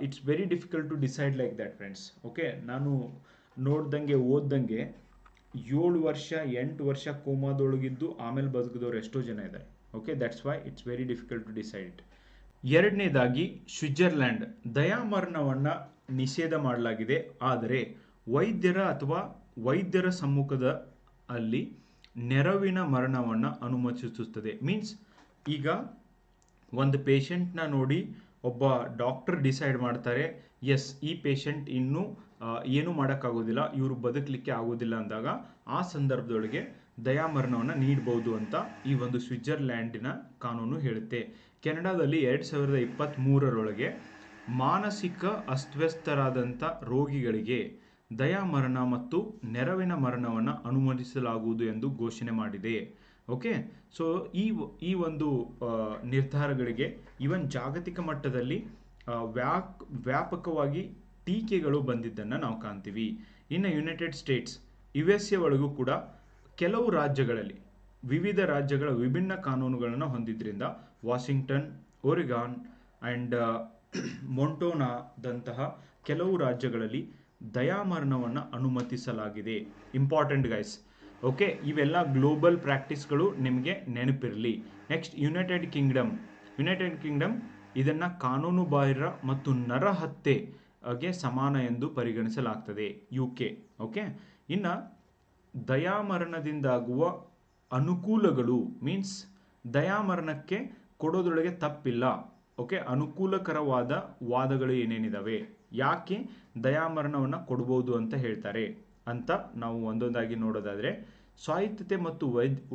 it's very difficult to decide like that friends. Okay, ನಾನು ಓದ್ದಂಗೆ 7 ವರ್ಷ 8 ವರ್ಷ ಕೋಮಾದೊಳಗಿದ್ದು ಆಮೇಲೆ ಬದುಕಿದವರು ಎಷ್ಟೋ ಜನ ಇದ್ದಾರೆ. Okay, that's why it's very difficult to decide. ಎರಡನೇದಾಗಿ ಸ್ವಿಟ್ಜರ್ಲ್ಯಾಂಡ್. ದಯಾಮರಣವನ್ನು ನಿಷೇಧ ಮಾಡಲಾಗಿದೆ, ಆದರೆ ವೈದ್ಯರ ಸಮ್ಮುಖದ ಅಲ್ಲಿ ನೆರವಿನ ಮರಣವನ್ನು ಅನುಮತಿಸುತ್ತದೆ. ಮೀನ್ಸ್ ಈಗ ಒಂದು ಪೇಷಂಟ್ನ ನೋಡಿ ಒಬ್ಬ ಡಾಕ್ಟರ್ ಡಿಸೈಡ್ ಮಾಡ್ತಾರೆ, ಎಸ್ ಈ ಪೇಷಂಟ್ ಇನ್ನೂ ಏನೂ ಮಾಡೋಕ್ಕಾಗೋದಿಲ್ಲ, ಇವರು ಬದುಕಲಿಕ್ಕೆ ಆಗೋದಿಲ್ಲ ಅಂದಾಗ ಆ ಸಂದರ್ಭದೊಳಗೆ ದಯಾಮರಣವನ್ನು ನೀಡಬಹುದು ಅಂತ ಈ ಒಂದು ಸ್ವಿಟ್ಜರ್ಲ್ಯಾಂಡಿನ ಕಾನೂನು ಹೇಳುತ್ತೆ. ಕೆನಡಾದಲ್ಲಿ 2023 ಮಾನಸಿಕ ಅಸ್ವಸ್ಥರಾದಂಥ ರೋಗಿಗಳಿಗೆ ದಯಾಮರಣ ಮತ್ತು ನೆರವಿನ ಮರಣವನ್ನು ಅನುಮತಿಸಲಾಗುವುದು ಎಂದು ಘೋಷಣೆ ಮಾಡಿದೆ. ಓಕೆ, ಸೊ ಈ ಒಂದು ನಿರ್ಧಾರಗಳಿಗೆ ಇವನ್ ಜಾಗತಿಕ ಮಟ್ಟದಲ್ಲಿ ವ್ಯಾಪಕವಾಗಿ ಟೀಕೆಗಳು ಬಂದಿದ್ದನ್ನು ನಾವು ಕಾಣ್ತೀವಿ. ಇನ್ನು ಯುನೈಟೆಡ್ ಸ್ಟೇಟ್ಸ್, USA ಒಳಗೂ ಕೂಡ ಕೆಲವು ರಾಜ್ಯಗಳಲ್ಲಿ ವಿವಿಧ ರಾಜ್ಯಗಳ ವಿಭಿನ್ನ ಕಾನೂನುಗಳನ್ನು ಹೊಂದಿದ್ರಿಂದ ವಾಷಿಂಗ್ಟನ್, ಒರೆಗಾನ್ ಆ್ಯಂಡ್ ಮೊಂಟೋನಾದಂತಹ ಕೆಲವು ರಾಜ್ಯಗಳಲ್ಲಿ ದಯಾಮರಣವನ್ನು ಅನುಮತಿಸಲಾಗಿದೆ. Important guys. ಓಕೆ, ಇವೆಲ್ಲ ಗ್ಲೋಬಲ್ ಪ್ರಾಕ್ಟೀಸ್ಗಳು ನಿಮಗೆ ನೆನಪಿರಲಿ. ನೆಕ್ಸ್ಟ್ ಯುನೈಟೆಡ್ ಕಿಂಗ್ಡಮ್ ಇದನ್ನು ಕಾನೂನು ಬಾಹಿರ ಮತ್ತು ನರಹತ್ಯೆಗೆ ಸಮಾನ ಎಂದು ಪರಿಗಣಿಸಲಾಗ್ತದೆ, UK. ಓಕೆ, ಇನ್ನು ದಯಾಮರಣದಿಂದಾಗುವ ಅನುಕೂಲಗಳು ಮೀನ್ಸ್ ದಯಾಮರಣಕ್ಕೆ ಕೊಡೋದ್ರೊಳಗೆ ತಪ್ಪಿಲ್ಲ. ಓಕೆ, ಅನುಕೂಲಕರವಾದ ವಾದಗಳು ಏನೇನಿದಾವೆ, ಯಾಕೆ ದಯಾಮರಣವನ್ನು ಕೊಡ್ಬೋದು ಅಂತ ಹೇಳ್ತಾರೆ ಅಂತ ನಾವು ಒಂದೊಂದಾಗಿ ನೋಡೋದಾದರೆ, ಸ್ವಾಯತ್ತತೆ ಮತ್ತು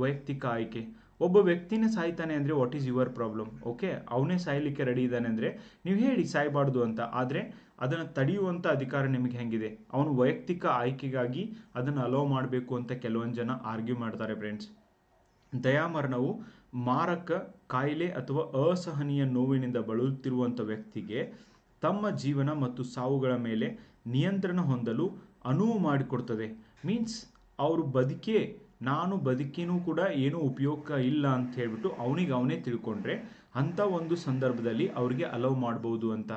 ವೈಯಕ್ತಿಕ ಆಯ್ಕೆ. ಒಬ್ಬ ವ್ಯಕ್ತಿನೇ ಸಾಯ್ತಾನೆ ಅಂದರೆ what is your problem? Okay, ಅವನೇ ಸಾಯಲಿಕ್ಕೆ ರೆಡಿ ಇದ್ದಾನೆ ಅಂದರೆ ನೀವು ಹೇಳಿ ಸಾಯಬಾರ್ದು ಅಂತ. ಆದರೆ ಅದನ್ನು ತಡೆಯುವಂಥ ಅಧಿಕಾರ ನಿಮಗೆ ಹೆಂಗಿದೆ? ಅವನು ವೈಯಕ್ತಿಕ ಆಯ್ಕೆಗಾಗಿ ಅದನ್ನು ಅಲೋ ಮಾಡಬೇಕು ಅಂತ ಕೆಲವೊಂದು ಜನ ಆರ್ಗ್ಯೂ ಮಾಡ್ತಾರೆ ಫ್ರೆಂಡ್ಸ್. ದಯಾಮರಣವು ಮಾರಕ ಕಾಯಿಲೆ ಅಥವಾ ಅಸಹನೀಯ ನೋವಿನಿಂದ ಬಳಲುತ್ತಿರುವಂಥ ವ್ಯಕ್ತಿಗೆ ತಮ್ಮ ಜೀವನ ಮತ್ತು ಸಾವುಗಳ ಮೇಲೆ ನಿಯಂತ್ರಣ ಹೊಂದಲು ಅನುವು ಮಾಡಿಕೊಡ್ತದೆ. ಮೀನ್ಸ್ ಅವರು ನಾನು ಬದುಕಿನೂ ಕೂಡ ಏನೂ ಉಪಯೋಗ ಇಲ್ಲ ಅಂತ ಹೇಳ್ಬಿಟ್ಟು ಅವನೇ ತಿಳ್ಕೊಂಡ್ರೆ ಅಂಥ ಒಂದು ಸಂದರ್ಭದಲ್ಲಿ ಅವರಿಗೆ ಅಲೌ ಮಾಡ್ಬೋದು ಅಂತ.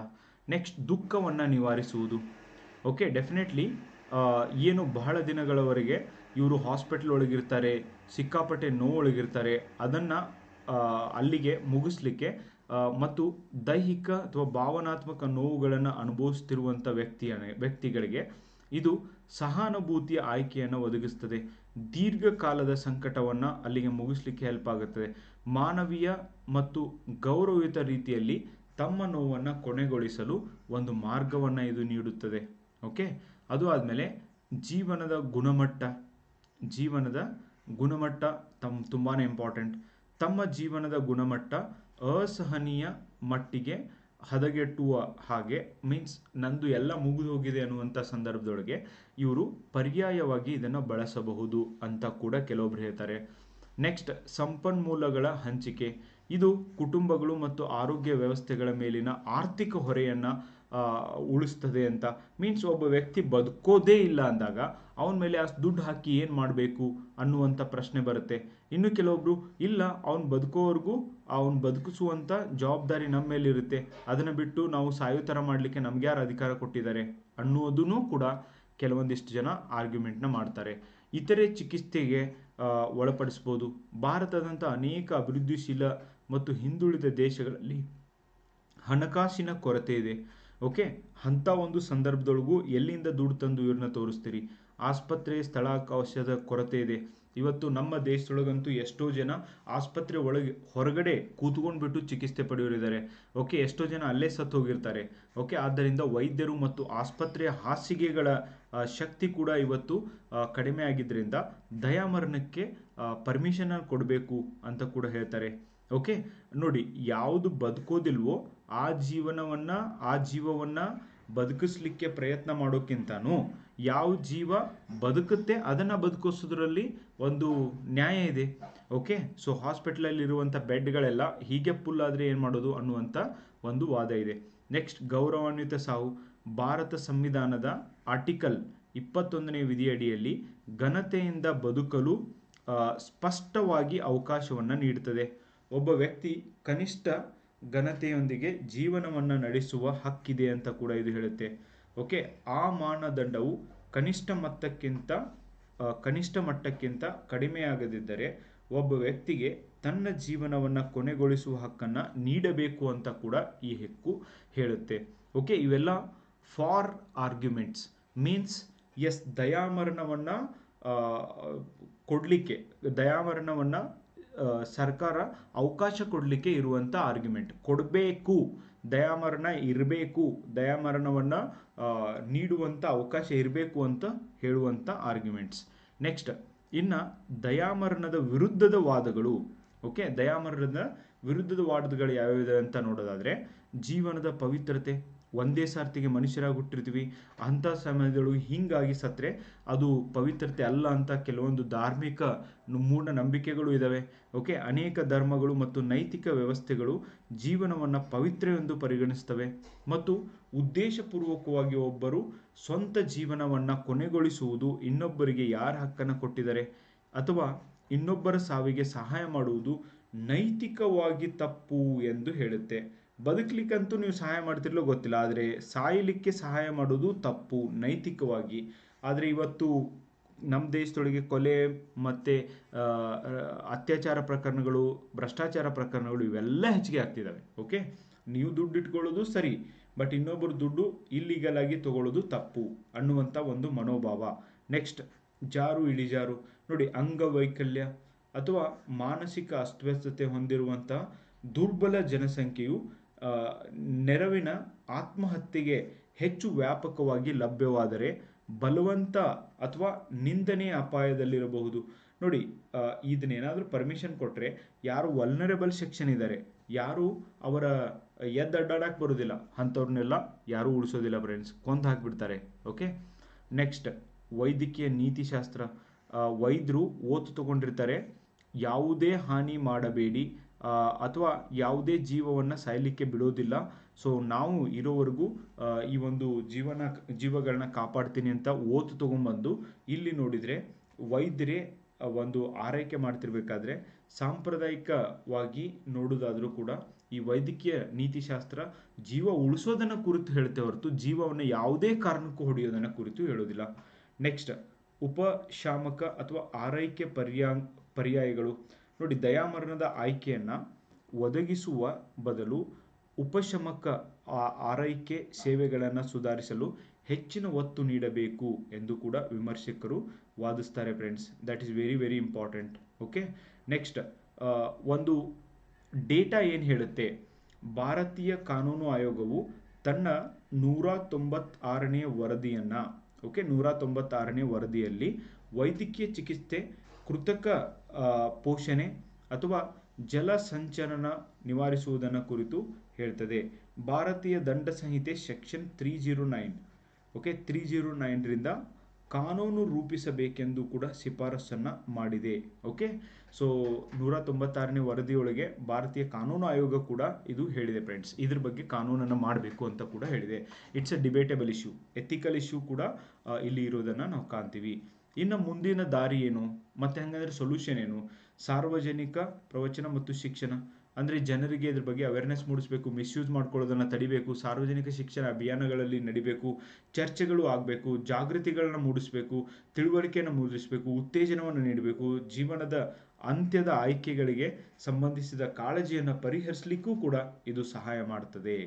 ನೆಕ್ಸ್ಟ್, ದುಃಖವನ್ನು ನಿವಾರಿಸುವುದು. ಓಕೆ, ಡೆಫಿನೆಟ್ಲಿ ಏನು ಬಹಳ ದಿನಗಳವರೆಗೆ ಇವರು ಹಾಸ್ಪಿಟಲ್ ಒಳಗಿರ್ತಾರೆ, ಸಿಕ್ಕಾಪಟ್ಟೆ ನೋವೊಳಗಿರ್ತಾರೆ, ಅದನ್ನು ಅಲ್ಲಿಗೆ ಮುಗಿಸ್ಲಿಕ್ಕೆ ಮತ್ತು ದೈಹಿಕ ಅಥವಾ ಭಾವನಾತ್ಮಕ ನೋವುಗಳನ್ನು ಅನುಭವಿಸ್ತಿರುವಂಥ ವ್ಯಕ್ತಿಗಳಿಗೆ ಇದು ಸಹಾನುಭೂತಿಯ ಆಯ್ಕೆಯನ್ನು ಒದಗಿಸ್ತದೆ. ದೀರ್ಘಕಾಲದ ಸಂಕಟವನ್ನು ಅಲ್ಲಿಗೆ ಮುಗಿಸ್ಲಿಕ್ಕೆ ಹೆಲ್ಪ್ ಆಗುತ್ತದೆ. ಮಾನವೀಯ ಮತ್ತು ಗೌರವಯುತ ರೀತಿಯಲ್ಲಿ ತಮ್ಮ ನೋವನ್ನು ಕೊನೆಗೊಳಿಸಲು ಒಂದು ಮಾರ್ಗವನ್ನು ಇದು ನೀಡುತ್ತದೆ. ಓಕೆ, ಅದು ಆದಮೇಲೆ ಜೀವನದ ಗುಣಮಟ್ಟ ತುಂಬಾ ಇಂಪಾರ್ಟೆಂಟ್. ತಮ್ಮ ಜೀವನದ ಗುಣಮಟ್ಟ ಅಸಹನೀಯ ಮಟ್ಟಿಗೆ ಹದಗೆಟ್ಟುವ ಹಾಗೆ, ಮೀನ್ಸ್ ನಂದು ಎಲ್ಲ ಮುಗಿದು ಹೋಗಿದೆ ಅನ್ನುವಂಥ ಸಂದರ್ಭದೊಳಗೆ ಇವರು ಪರ್ಯಾಯವಾಗಿ ಇದನ್ನು ಬಳಸಬಹುದು ಅಂತ ಕೂಡ ಕೆಲವೊಬ್ರು ಹೇಳ್ತಾರೆ. ನೆಕ್ಸ್ಟ್, ಸಂಪನ್ಮೂಲಗಳ ಹಂಚಿಕೆ. ಇದು ಕುಟುಂಬಗಳು ಮತ್ತು ಆರೋಗ್ಯ ವ್ಯವಸ್ಥೆಗಳ ಮೇಲಿನ ಆರ್ಥಿಕ ಹೊರೆಯನ್ನು ಉಳಿಸ್ತದೆ ಅಂತ. ಮೀನ್ಸ್ ಒಬ್ಬ ವ್ಯಕ್ತಿ ಬದುಕೋದೇ ಇಲ್ಲ ಅಂದಾಗ ಅವನ ಮೇಲೆ ಅಷ್ಟು ದುಡ್ಡು ಹಾಕಿ ಏನು ಮಾಡಬೇಕು ಅನ್ನುವಂಥ ಪ್ರಶ್ನೆ ಬರುತ್ತೆ. ಇನ್ನು ಕೆಲವೊಬ್ರು ಇಲ್ಲ, ಅವನು ಬದುಕೋವರೆಗೂ ಅವನು ಬದುಕಿಸುವಂಥ ಜವಾಬ್ದಾರಿ ನಮ್ಮ ಮೇಲಿರುತ್ತೆ, ಅದನ್ನು ಬಿಟ್ಟು ನಾವು ಸಾಯೋ ಥರ ಮಾಡಲಿಕ್ಕೆ ನಮ್ಗೆ ಯಾರು ಅಧಿಕಾರ ಕೊಟ್ಟಿದ್ದಾರೆ ಅನ್ನೋದೂ ಕೂಡ ಕೆಲವೊಂದಿಷ್ಟು ಜನ ಆರ್ಗ್ಯುಮೆಂಟ್ನ ಮಾಡ್ತಾರೆ. ಇತರೆ ಚಿಕಿತ್ಸೆಗೆ ಒಳಪಡಿಸ್ಬೋದು. ಭಾರತದಂಥ ಅನೇಕ ಅಭಿವೃದ್ಧಿಶೀಲ ಮತ್ತು ಹಿಂದುಳಿದ ದೇಶಗಳಲ್ಲಿ ಹಣಕಾಸಿನ ಕೊರತೆ ಇದೆ. ಓಕೆ, ಅಂಥ ಒಂದು ಸಂದರ್ಭದೊಳಗೂ ಎಲ್ಲಿಂದ ದುಡ್ಡು ತಂದು ಇವ್ರನ್ನ ತೋರಿಸ್ತೀರಿ? ಆಸ್ಪತ್ರೆ ಸ್ಥಳಾವಕಾಶದ ಕೊರತೆ ಇದೆ. ಇವತ್ತು ನಮ್ಮ ದೇಶದೊಳಗಂತೂ ಎಷ್ಟೋ ಜನ ಆಸ್ಪತ್ರೆ ಹೊರಗಡೆ ಕೂತ್ಕೊಂಡ್ಬಿಟ್ಟು ಚಿಕಿತ್ಸೆ ಪಡೆಯೋರಿದ್ದಾರೆ. ಓಕೆ, ಎಷ್ಟೋ ಜನ ಅಲ್ಲೇ ಸತ್ತು ಹೋಗಿರ್ತಾರೆ. ಓಕೆ, ಆದ್ದರಿಂದ ವೈದ್ಯರು ಮತ್ತು ಆಸ್ಪತ್ರೆಯ ಹಾಸಿಗೆಗಳ ಶಕ್ತಿ ಕೂಡ ಇವತ್ತು ಕಡಿಮೆ ಆಗಿದ್ದರಿಂದ ದಯಾಮರಣಕ್ಕೆ ಪರ್ಮಿಷನ್ ಕೊಡಬೇಕು ಅಂತ ಕೂಡ ಹೇಳ್ತಾರೆ. ಓಕೆ, ನೋಡಿ, ಯಾವುದು ಬದುಕೋದಿಲ್ವೋ ಆ ಜೀವವನ್ನು ಬದುಕಿಸ್ಲಿಕ್ಕೆ ಪ್ರಯತ್ನ ಮಾಡೋಕ್ಕಿಂತನೂ ಯಾವ ಜೀವ ಬದುಕುತ್ತೆ ಅದನ್ನು ಬದುಕಿಸೋದ್ರಲ್ಲಿ ಒಂದು ನ್ಯಾಯ ಇದೆ. ಓಕೆ, ಸೊ ಹಾಸ್ಪಿಟಲಲ್ಲಿ ಇರುವಂಥ ಬೆಡ್ಗಳೆಲ್ಲ ಹೀಗೆ ಫುಲ್ ಆದರೆ ಏನು ಮಾಡೋದು ಅನ್ನುವಂಥ ಒಂದು ವಾದ ಇದೆ. ನೆಕ್ಸ್ಟ್, ಗೌರವಾನ್ವಿತ ಸಾವು. ಭಾರತ ಸಂವಿಧಾನದ ಆರ್ಟಿಕಲ್ 21ನೇ ವಿಧಿಯಡಿಯಲ್ಲಿ ಘನತೆಯಿಂದ ಬದುಕಲು ಸ್ಪಷ್ಟವಾಗಿ ಅವಕಾಶವನ್ನು ನೀಡುತ್ತದೆ. ಒಬ್ಬ ವ್ಯಕ್ತಿ ಕನಿಷ್ಠ ಘನತೆಯೊಂದಿಗೆ ಜೀವನವನ್ನು ನಡೆಸುವ ಹಕ್ಕಿದೆ ಅಂತ ಕೂಡ ಇದು ಹೇಳುತ್ತೆ. ಓಕೆ, ಆ ಮಾನದಂಡವು ಕನಿಷ್ಠ ಮಟ್ಟಕ್ಕಿಂತ ಕಡಿಮೆಯಾಗದಿದ್ದರೆ ಒಬ್ಬ ವ್ಯಕ್ತಿಗೆ ತನ್ನ ಜೀವನವನ್ನು ಕೊನೆಗೊಳಿಸುವ ಹಕ್ಕನ್ನು ನೀಡಬೇಕು ಅಂತ ಕೂಡ ಈ ಹಕ್ಕು ಹೇಳುತ್ತೆ. ಓಕೆ, ಇವೆಲ್ಲ ಫಾರ್ ಆರ್ಗ್ಯುಮೆಂಟ್ಸ್. ಮೀನ್ಸ್ ಎಸ್, ದಯಾಮರಣವನ್ನು ಸರ್ಕಾರ ಅವಕಾಶ ಕೊಡಲಿಕ್ಕೆ ಇರುವಂಥ ಆರ್ಗ್ಯುಮೆಂಟ್. ಕೊಡಬೇಕು, ದಯಾಮರಣ ಇರಬೇಕು, ದಯಾಮರಣವನ್ನು ನೀಡುವಂಥ ಅವಕಾಶ ಇರಬೇಕು ಅಂತ ಹೇಳುವಂಥ ಆರ್ಗ್ಯುಮೆಂಟ್ಸ್. ನೆಕ್ಸ್ಟ್, ಇನ್ನು ದಯಾಮರಣದ ವಿರುದ್ಧದ ವಾದಗಳು. ಓಕೆ, ದಯಾಮರಣದ ವಿರುದ್ಧದ ವಾದಗಳು ಯಾವ್ಯಾವಿದೆ ಅಂತ ನೋಡೋದಾದರೆ, ಜೀವನದ ಪವಿತ್ರತೆ. ಒಂದೇ ಸಾರ್ತಿಗೆ ಮನುಷ್ಯರಾಗಿ ಹುಟ್ಟಿರ್ತೀವಿ, ಅಂಥ ಸಮಯದಳು ಹೀಗಾಗಿ ಸತ್ತರೆ ಅದು ಪವಿತ್ರತೆ ಅಲ್ಲ ಅಂತ ಕೆಲವೊಂದು ಧಾರ್ಮಿಕ ಮೂಢನಂಬಿಕೆಗಳು ಇದ್ದಾವೆ. ಓಕೆ, ಅನೇಕ ಧರ್ಮಗಳು ಮತ್ತು ನೈತಿಕ ವ್ಯವಸ್ಥೆಗಳು ಜೀವನವನ್ನು ಪವಿತ್ರ ಎಂದು ಪರಿಗಣಿಸ್ತವೆ ಮತ್ತು ಉದ್ದೇಶಪೂರ್ವಕವಾಗಿ ಒಬ್ಬರು ಸ್ವಂತ ಜೀವನವನ್ನು ಕೊನೆಗೊಳಿಸುವುದು ಇನ್ನೊಬ್ಬರಿಗೆ ಯಾರ ಹಕ್ಕನ್ನು ಕೊಟ್ಟಿದ್ದಾರೆ ಅಥವಾ ಇನ್ನೊಬ್ಬರ ಸಾವಿಗೆ ಸಹಾಯ ಮಾಡುವುದು ನೈತಿಕವಾಗಿ ತಪ್ಪು ಎಂದು ಹೇಳುತ್ತೆ. ಬದುಕಲಿಕ್ಕಂತೂ ನೀವು ಸಹಾಯ ಮಾಡ್ತಿರ್ಲೋ ಗೊತ್ತಿಲ್ಲ, ಆದರೆ ಸಾಯಲಿಕ್ಕೆ ಸಹಾಯ ಮಾಡೋದು ತಪ್ಪು ನೈತಿಕವಾಗಿ. ಆದರೆ ಇವತ್ತು ನಮ್ಮ ದೇಶದೊಳಗೆ ಕೊಲೆ ಮತ್ತು ಅತ್ಯಾಚಾರ ಪ್ರಕರಣಗಳು, ಭ್ರಷ್ಟಾಚಾರ ಪ್ರಕರಣಗಳು ಇವೆಲ್ಲ ಹೆಚ್ಚಿಗೆ ಆಗ್ತಿದ್ದಾವೆ. ಓಕೆ, ನೀವು ದುಡ್ಡು ಇಟ್ಕೊಳ್ಳೋದು ಸರಿ, ಬಟ್ ಇನ್ನೊಬ್ಬರು ದುಡ್ಡು ಇಲ್ಲಿಗಲ್ ಆಗಿ ತಗೊಳ್ಳೋದು ತಪ್ಪು ಅನ್ನುವಂಥ ಒಂದು ಮನೋಭಾವ. ನೆಕ್ಸ್ಟ್, ಜಾರು ಇಳಿಜಾರು. ನೋಡಿ, ಅಂಗವೈಕಲ್ಯ ಅಥವಾ ಮಾನಸಿಕ ಅಸ್ವಸ್ಥತೆ ಹೊಂದಿರುವಂಥ ದುರ್ಬಲ ಜನಸಂಖ್ಯೆಯು ನೆರವಿನ ಆತ್ಮಹತ್ಯೆಗೆ ಹೆಚ್ಚು ವ್ಯಾಪಕವಾಗಿ ಲಭ್ಯವಾದರೆ ಬಲವಂತ ಅಥವಾ ನಿಂದನೆಯ ಅಪಾಯದಲ್ಲಿರಬಹುದು. ನೋಡಿ, ಇದನ್ನೇನಾದರೂ ಪರ್ಮಿಷನ್ ಕೊಟ್ಟರೆ ಯಾರು ವಲ್ನರೇಬಲ್ ಸೆಕ್ಷನ್ ಇದ್ದಾರೆ, ಯಾರು ಅವರ ಎದ್ದು ಅಡ್ಡಾಡಕ್ಕೆ ಬರೋದಿಲ್ಲ ಅಂಥವ್ರನ್ನೆಲ್ಲ ಯಾರೂ ಉಳಿಸೋದಿಲ್ಲ ಫ್ರೆಂಡ್ಸ್, ಕೊಂದು ಹಾಕಿಬಿಡ್ತಾರೆ. ಓಕೆ, ನೆಕ್ಸ್ಟ್ ವೈದ್ಯಕೀಯ ನೀತಿಶಾಸ್ತ್ರ. ವೈದ್ಯರು ಓತು ತಗೊಂಡಿರ್ತಾರೆ, ಯಾವುದೇ ಹಾನಿ ಮಾಡಬೇಡಿ ಅಥವಾ ಯಾವುದೇ ಜೀವವನ್ನು ಸಾಯಲಿಕ್ಕೆ ಬಿಡೋದಿಲ್ಲ, ಸೊ ನಾವು ಇರೋವರೆಗೂ ಈ ಒಂದು ಜೀವಗಳನ್ನ ಕಾಪಾಡ್ತೀನಿ ಅಂತ ಓತು ತಗೊಂಡ್ಬಂದು ಇಲ್ಲಿ ನೋಡಿದರೆ ವೈದ್ಯರೇ ಒಂದು ಆರೈಕೆ ಮಾಡ್ತಿರ್ಬೇಕಾದ್ರೆ ಸಾಂಪ್ರದಾಯಿಕವಾಗಿ ನೋಡೋದಾದರೂ ಕೂಡ ಈ ವೈದ್ಯಕೀಯ ನೀತಿಶಾಸ್ತ್ರ ಜೀವ ಉಳಿಸೋದನ್ನು ಕುರಿತು ಹೇಳುತ್ತೆ ಹೊರತು ಜೀವವನ್ನು ಯಾವುದೇ ಕಾರಣಕ್ಕೂ ಹೊಡೆಯೋದನ್ನು ಕುರಿತು ಹೇಳೋದಿಲ್ಲ. ನೆಕ್ಸ್ಟ್ ಉಪಶಾಮಕ ಅಥವಾ ಆರೈಕೆ ಪರ್ಯಾಯಗಳು. ನೋಡಿ, ದಯಾಮರಣದ ಆಯ್ಕೆಯನ್ನು ಒದಗಿಸುವ ಬದಲು ಉಪಶಮಕ ಆರೈಕೆ ಸೇವೆಗಳನ್ನು ಸುಧಾರಿಸಲು ಹೆಚ್ಚಿನ ಒತ್ತು ನೀಡಬೇಕು ಎಂದು ಕೂಡ ವಿಮರ್ಶಕರು ವಾದಿಸ್ತಾರೆ friends. That is very very important. Okay, next ಒಂದು ಡೇಟಾ ಏನು ಹೇಳುತ್ತೆ, ಭಾರತೀಯ ಕಾನೂನು ಆಯೋಗವು ತನ್ನ 196ನೇ ವರದಿಯನ್ನು, ಓಕೆ, 196ನೇ ವರದಿಯಲ್ಲಿ ವೈದ್ಯಕೀಯ ಚಿಕಿತ್ಸೆ, ಕೃತಕ ಪೋಷಣೆ ಅಥವಾ ಜಲಸಂಚರಣ ನಿವಾರಿಸುವುದನ್ನು ಕುರಿತು ಹೇಳ್ತದೆ. ಭಾರತೀಯ ದಂಡ ಸಂಹಿತೆ ಸೆಕ್ಷನ್ 309, ಓಕೆ, 309ರಿಂದ ಕಾನೂನು ರೂಪಿಸಬೇಕೆಂದು ಕೂಡ ಶಿಫಾರಸನ್ನು ಮಾಡಿದೆ. ಓಕೆ, ಸೊ 196ನೇ ವರದಿಯೊಳಗೆ ಭಾರತೀಯ ಕಾನೂನು ಆಯೋಗ ಕೂಡ ಇದು ಹೇಳಿದೆ ಫ್ರೆಂಡ್ಸ್, ಇದ್ರ ಬಗ್ಗೆ ಕಾನೂನನ್ನು ಮಾಡಬೇಕು ಅಂತ ಕೂಡ ಹೇಳಿದೆ. It's a debatable issue, ethical issue ಕೂಡ ಇಲ್ಲಿ ಇರೋದನ್ನು ನಾವು ಕಾಣ್ತೀವಿ. ಇನ್ನು ಮುಂದಿನ ದಾರಿ ಏನು, ಮತ್ತೆ ಹಂಗಂದ್ರೆ ಸೊಲ್ಯೂಷನ್ ಏನು? ಸಾರ್ವಜನಿಕ ಪ್ರವಚನ ಮತ್ತು ಶಿಕ್ಷಣ, ಅಂದರೆ ಜನರಿಗೆ ಇದ್ರ ಬಗ್ಗೆ ಅವೇರ್ನೆಸ್ ಮೂಡಿಸಬೇಕು, ಮಿಸ್ಯೂಸ್ ಮಾಡ್ಕೊಳ್ಳೋದನ್ನು ತಡಿಬೇಕು, ಸಾರ್ವಜನಿಕ ಶಿಕ್ಷಣ ಅಭಿಯಾನಗಳಲ್ಲಿ ನಡಿಬೇಕು, ಚರ್ಚೆಗಳು ಆಗಬೇಕು, ಜಾಗೃತಿಗಳನ್ನ ಮೂಡಿಸಬೇಕು, ತಿಳುವಳಿಕೆಯನ್ನು ಮೂಡಿಸಬೇಕು, ಉತ್ತೇಜನವನ್ನು ನೀಡಬೇಕು, ಜೀವನದ ಅಂತ್ಯದ ಆಯ್ಕೆಗಳಿಗೆ ಸಂಬಂಧಿಸಿದ ಕಾಳಜಿಯನ್ನು ಪರಿಹರಿಸಲಿಕ್ಕೂ ಕೂಡ ಇದು ಸಹಾಯ ಮಾಡ್ತದೆ.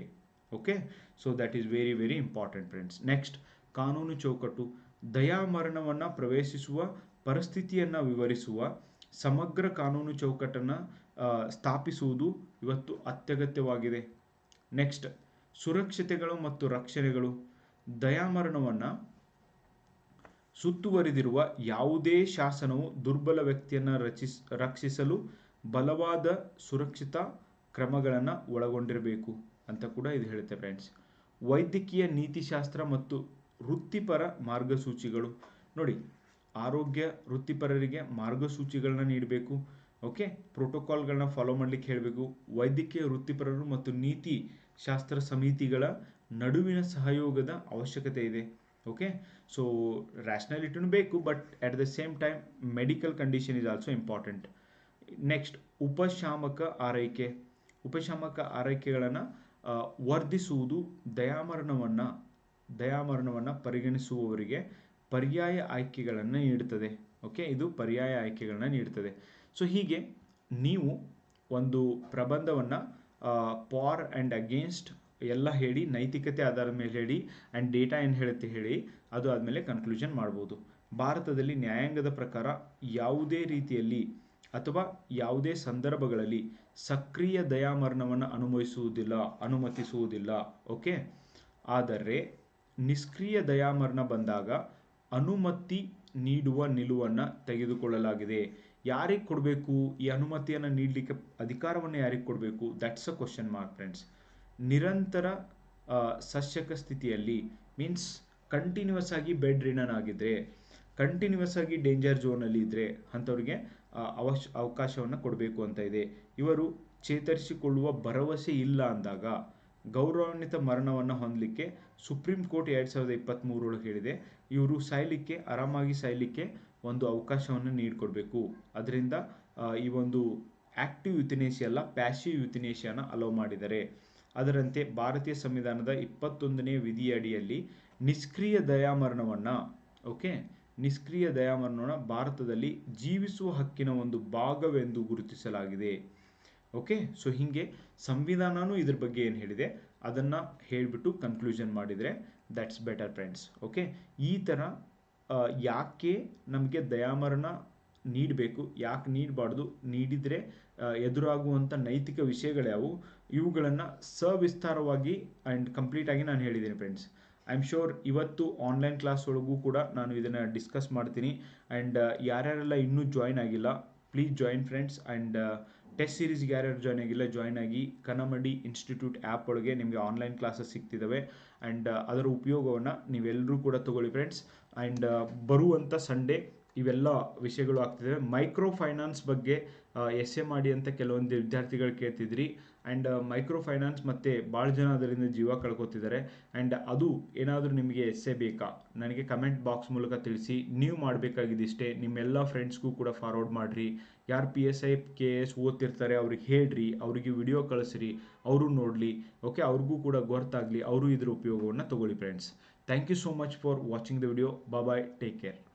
Okay, so that is very very important friends. Next ಕಾನೂನು ಚೌಕಟ್ಟು. ದಯಾಮರಣವನ್ನು ಪ್ರವೇಶಿಸುವ ಪರಿಸ್ಥಿತಿಯನ್ನು ವಿವರಿಸುವ ಸಮಗ್ರ ಕಾನೂನು ಚೌಕಟ್ಟನ್ನು ಸ್ಥಾಪಿಸುವುದು ಇವತ್ತು ಅತ್ಯಗತ್ಯವಾಗಿದೆ. ನೆಕ್ಸ್ಟ್ ಸುರಕ್ಷತೆಗಳು ಮತ್ತು ರಕ್ಷಣೆಗಳು. ದಯಾಮರಣವನ್ನು ಸುತ್ತುವರಿದಿರುವ ಯಾವುದೇ ಶಾಸನವು ದುರ್ಬಲ ವ್ಯಕ್ತಿಯನ್ನು ರಕ್ಷಿಸಲು ಬಲವಾದ ಸುರಕ್ಷಿತ ಕ್ರಮಗಳನ್ನು ಒಳಗೊಂಡಿರಬೇಕು ಅಂತ ಕೂಡ ಇದು ಹೇಳುತ್ತೆ ಫ್ರೆಂಡ್ಸ್. ವೈದ್ಯಕೀಯ ನೀತಿಶಾಸ್ತ್ರ ಮತ್ತು ವೃತ್ತಿಪರ ಮಾರ್ಗಸೂಚಿಗಳು. ನೋಡಿ, ಆರೋಗ್ಯ ವೃತ್ತಿಪರರಿಗೆ ಮಾರ್ಗಸೂಚಿಗಳನ್ನ ನೀಡಬೇಕು, ಓಕೆ, ಪ್ರೋಟೋಕಾಲ್ಗಳನ್ನ ಫಾಲೋ ಮಾಡಲಿಕ್ಕೆ ಹೇಳಬೇಕು. ವೈದ್ಯಕೀಯ ವೃತ್ತಿಪರರು ಮತ್ತು ನೀತಿ ಶಾಸ್ತ್ರ ಸಮಿತಿಗಳ ನಡುವಿನ ಸಹಯೋಗದ ಅವಶ್ಯಕತೆ ಇದೆ. ಓಕೆ, ಸೊ ರ್ಯಾಷನಾಲಿಟಿನೂ ಬೇಕು, but at the same time medical condition is also important. Next ಉಪಶಾಮಕ ಆರೈಕೆ. ಉಪಶಾಮಕ ಆರೈಕೆಗಳನ್ನು ವರ್ಧಿಸುವುದು ದಯಾಮರಣವನ್ನು ಪರಿಗಣಿಸುವವರಿಗೆ ಪರ್ಯಾಯ ಆಯ್ಕೆಗಳನ್ನು ನೀಡುತ್ತದೆ. ಓಕೆ, ಇದು ಪರ್ಯಾಯ ಆಯ್ಕೆಗಳನ್ನ ನೀಡುತ್ತದೆ. ಸೊ ಹೀಗೆ ನೀವು ಒಂದು ಪ್ರಬಂಧವನ್ನು ಫಾರ್ ಆ್ಯಂಡ್ ಅಗೇನ್ಸ್ಟ್ ಎಲ್ಲ ಹೇಳಿ, ನೈತಿಕತೆ ಆಧಾರದ ಮೇಲೆ ಹೇಳಿ, ಆ್ಯಂಡ್ ಡೇಟಾ ಏನು ಹೇಳುತ್ತೆ ಹೇಳಿ, ಅದು ಆದಮೇಲೆ ಕನ್ಕ್ಲೂಷನ್ ಮಾಡ್ಬೋದು. ಭಾರತದಲ್ಲಿ ನ್ಯಾಯಾಂಗದ ಪ್ರಕಾರ ಯಾವುದೇ ರೀತಿಯಲ್ಲಿ ಅಥವಾ ಯಾವುದೇ ಸಂದರ್ಭಗಳಲ್ಲಿ ಸಕ್ರಿಯ ದಯಾಮರಣವನ್ನು ಅನುಮತಿಸುವುದಿಲ್ಲ. ಓಕೆ, ಆದರೆ ನಿಷ್ಕ್ರಿಯ ದಯಾಮರಣ ಬಂದಾಗ ಅನುಮತಿ ನೀಡುವ ನಿಲುವನ್ನು ತೆಗೆದುಕೊಳ್ಳಲಾಗಿದೆ. ಯಾರಿಗೆ ಕೊಡಬೇಕು ಈ ಅನುಮತಿಯನ್ನು ನೀಡಲಿಕ್ಕೆ, ಅಧಿಕಾರವನ್ನು ಯಾರಿಗೆ ಕೊಡಬೇಕು? That's a question mark friends. ನಿರಂತರ ಸಸ್ಯಕ ಸ್ಥಿತಿಯಲ್ಲಿ ಮೀನ್ಸ್ ಕಂಟಿನ್ಯೂಸ್ ಆಗಿ ಬೆಡ್ ರಿಡನ್ ಆಗಿದ್ರೆ, ಕಂಟಿನ್ಯೂಸ್ ಆಗಿ ಡೇಂಜರ್ ಝೋನಲ್ಲಿ ಇದ್ದರೆ ಅಂಥವ್ರಿಗೆ ಅವಕಾಶವನ್ನು ಕೊಡಬೇಕು ಅಂತ ಇದೆ. ಇವರು ಚೇತರಿಸಿಕೊಳ್ಳುವ ಭರವಸೆ ಇಲ್ಲ ಅಂದಾಗ ಗೌರವಾನ್ವಿತ ಮರಣವನ್ನು ಹೊಂದಲಿಕ್ಕೆ ಸುಪ್ರೀಂ ಕೋರ್ಟ್ 2023 ಹೇಳಿದೆ. ಇವರು ಆರಾಮಾಗಿ ಸಾಯಲಿಕ್ಕೆ ಒಂದು ಅವಕಾಶವನ್ನು ನೀಡಿಕೊಡ್ಬೇಕು. ಅದರಿಂದ ಈ ಒಂದು ಆಕ್ಟಿವ್ ಯುಥಿನೇಷಿಯಾ ಅಲ್ಲ, ಪ್ಯಾಸಿವ್ ಯುಥಿನೇಷಿಯಾನ ಅಲೋ ಮಾಡಿದ್ದಾರೆ. ಅದರಂತೆ ಭಾರತೀಯ ಸಂವಿಧಾನದ 21ನೇ ವಿಧಿಯ ಅಡಿಯಲ್ಲಿ ನಿಷ್ಕ್ರಿಯ ದಯಾಮರಣವನ್ನು ಭಾರತದಲ್ಲಿ ಜೀವಿಸುವ ಹಕ್ಕಿನ ಒಂದು ಭಾಗವೆಂದು ಗುರುತಿಸಲಾಗಿದೆ. ಓಕೆ, ಸೊ ಹೀಗೆ ಸಂವಿಧಾನನೂ ಇದ್ರ ಬಗ್ಗೆ ಏನು ಹೇಳಿದೆ ಅದನ್ನು ಹೇಳಿಬಿಟ್ಟು ಕನ್ಕ್ಲೂಷನ್ ಮಾಡಿದರೆ ದಟ್ಸ್ ಬೆಟರ್ ಫ್ರೆಂಡ್ಸ್. ಓಕೆ, ಈ ಥರ ಯಾಕೆ ನಮಗೆ ದಯಾಮರಣ ನೀಡಬೇಕು, ಯಾಕೆ ನೀಡಬಾರ್ದು, ನೀಡಿದರೆ ಎದುರಾಗುವಂಥ ನೈತಿಕ ವಿಷಯಗಳ್ಯಾವು, ಇವುಗಳನ್ನು ಸವಿಸ್ತಾರವಾಗಿ ಆ್ಯಂಡ್ ಕಂಪ್ಲೀಟಾಗಿ ನಾನು ಹೇಳಿದ್ದೀನಿ ಫ್ರೆಂಡ್ಸ್. ಐ ಆಮ್ ಶ್ಯೂರ್ ಇವತ್ತು ಆನ್ಲೈನ್ ಕ್ಲಾಸ್ ಒಳಗೂ ಕೂಡ ನಾನು ಇದನ್ನು ಡಿಸ್ಕಸ್ ಮಾಡ್ತೀನಿ. ಆ್ಯಂಡ್ ಯಾರ್ಯಾರೆಲ್ಲ ಇನ್ನೂ ಜಾಯ್ನ್ ಆಗಿಲ್ಲ, please join friends. And test ಸೀರೀಸ್ಗೆ ಯಾರ್ಯಾರು ಜಾಯ್ನ್ ಆಗಿಲ್ಲ ಜಾಯ್ನ್ ಆಗಿ. ಕನಮಡಿ ಇನ್ಸ್ಟಿಟ್ಯೂಟ್ ಆ್ಯಪ್ ಒಳಗೆ ನಿಮಗೆ ಆನ್ಲೈನ್ ಕ್ಲಾಸಸ್ ಸಿಗ್ತಿದ್ದಾವೆ ಆ್ಯಂಡ್ ಅದರ ಉಪಯೋಗವನ್ನು ನೀವೆಲ್ಲರೂ ಕೂಡ ತಗೊಳ್ಳಿ ಫ್ರೆಂಡ್ಸ್. ಆ್ಯಂಡ್ ಬರುವಂಥ ಸಂಡೇ ಇವೆಲ್ಲ ವಿಷಯಗಳು ಆಗ್ತಿದ್ದಾವೆ. ಮೈಕ್ರೋ ಫೈನಾನ್ಸ್ ಬಗ್ಗೆ ಎಸ್ ಎ ಮಾಡಿ ಅಂತ ಕೆಲವೊಂದು ವಿದ್ಯಾರ್ಥಿಗಳು ಕೇಳ್ತಿದ್ರಿ. ಆ್ಯಂಡ್ ಮೈಕ್ರೋ ಫೈನಾನ್ಸ್ ಮತ್ತು ಭಾಳ ಜನ ಅದರಿಂದ ಜೀವ ಕಳ್ಕೊತಿದ್ದಾರೆ. ಆ್ಯಂಡ್ ಅದು ಏನಾದರೂ ನಿಮಗೆ ಎಸ್ ಎ ಬೇಕಾ ನನಗೆ ಕಮೆಂಟ್ ಬಾಕ್ಸ್ ಮೂಲಕ ತಿಳಿಸಿ. ನೀವು ಮಾಡಬೇಕಾಗಿದ್ದಿಷ್ಟೇ, ನಿಮ್ಮೆಲ್ಲ ಫ್ರೆಂಡ್ಸ್ಗೂ ಕೂಡ ಫಾರ್ವರ್ಡ್ ಮಾಡಿರಿ. ಯಾರು PSI KS ಓದ್ತಿರ್ತಾರೆ ಅವ್ರಿಗೆ ಹೇಳ್ರಿ, ಅವರಿಗೆ ವಿಡಿಯೋ ಕಳಿಸ್ರಿ, ಅವರು ನೋಡಲಿ. ಓಕೆ, ಅವ್ರಿಗೂ ಕೂಡ ಗೊತ್ತಾಗಲಿ, ಅವರು ಇದರ ಉಪಯೋಗವನ್ನು ತಗೊಳ್ಳಿ friends. Thank you so much for watching the video. Bye, take care.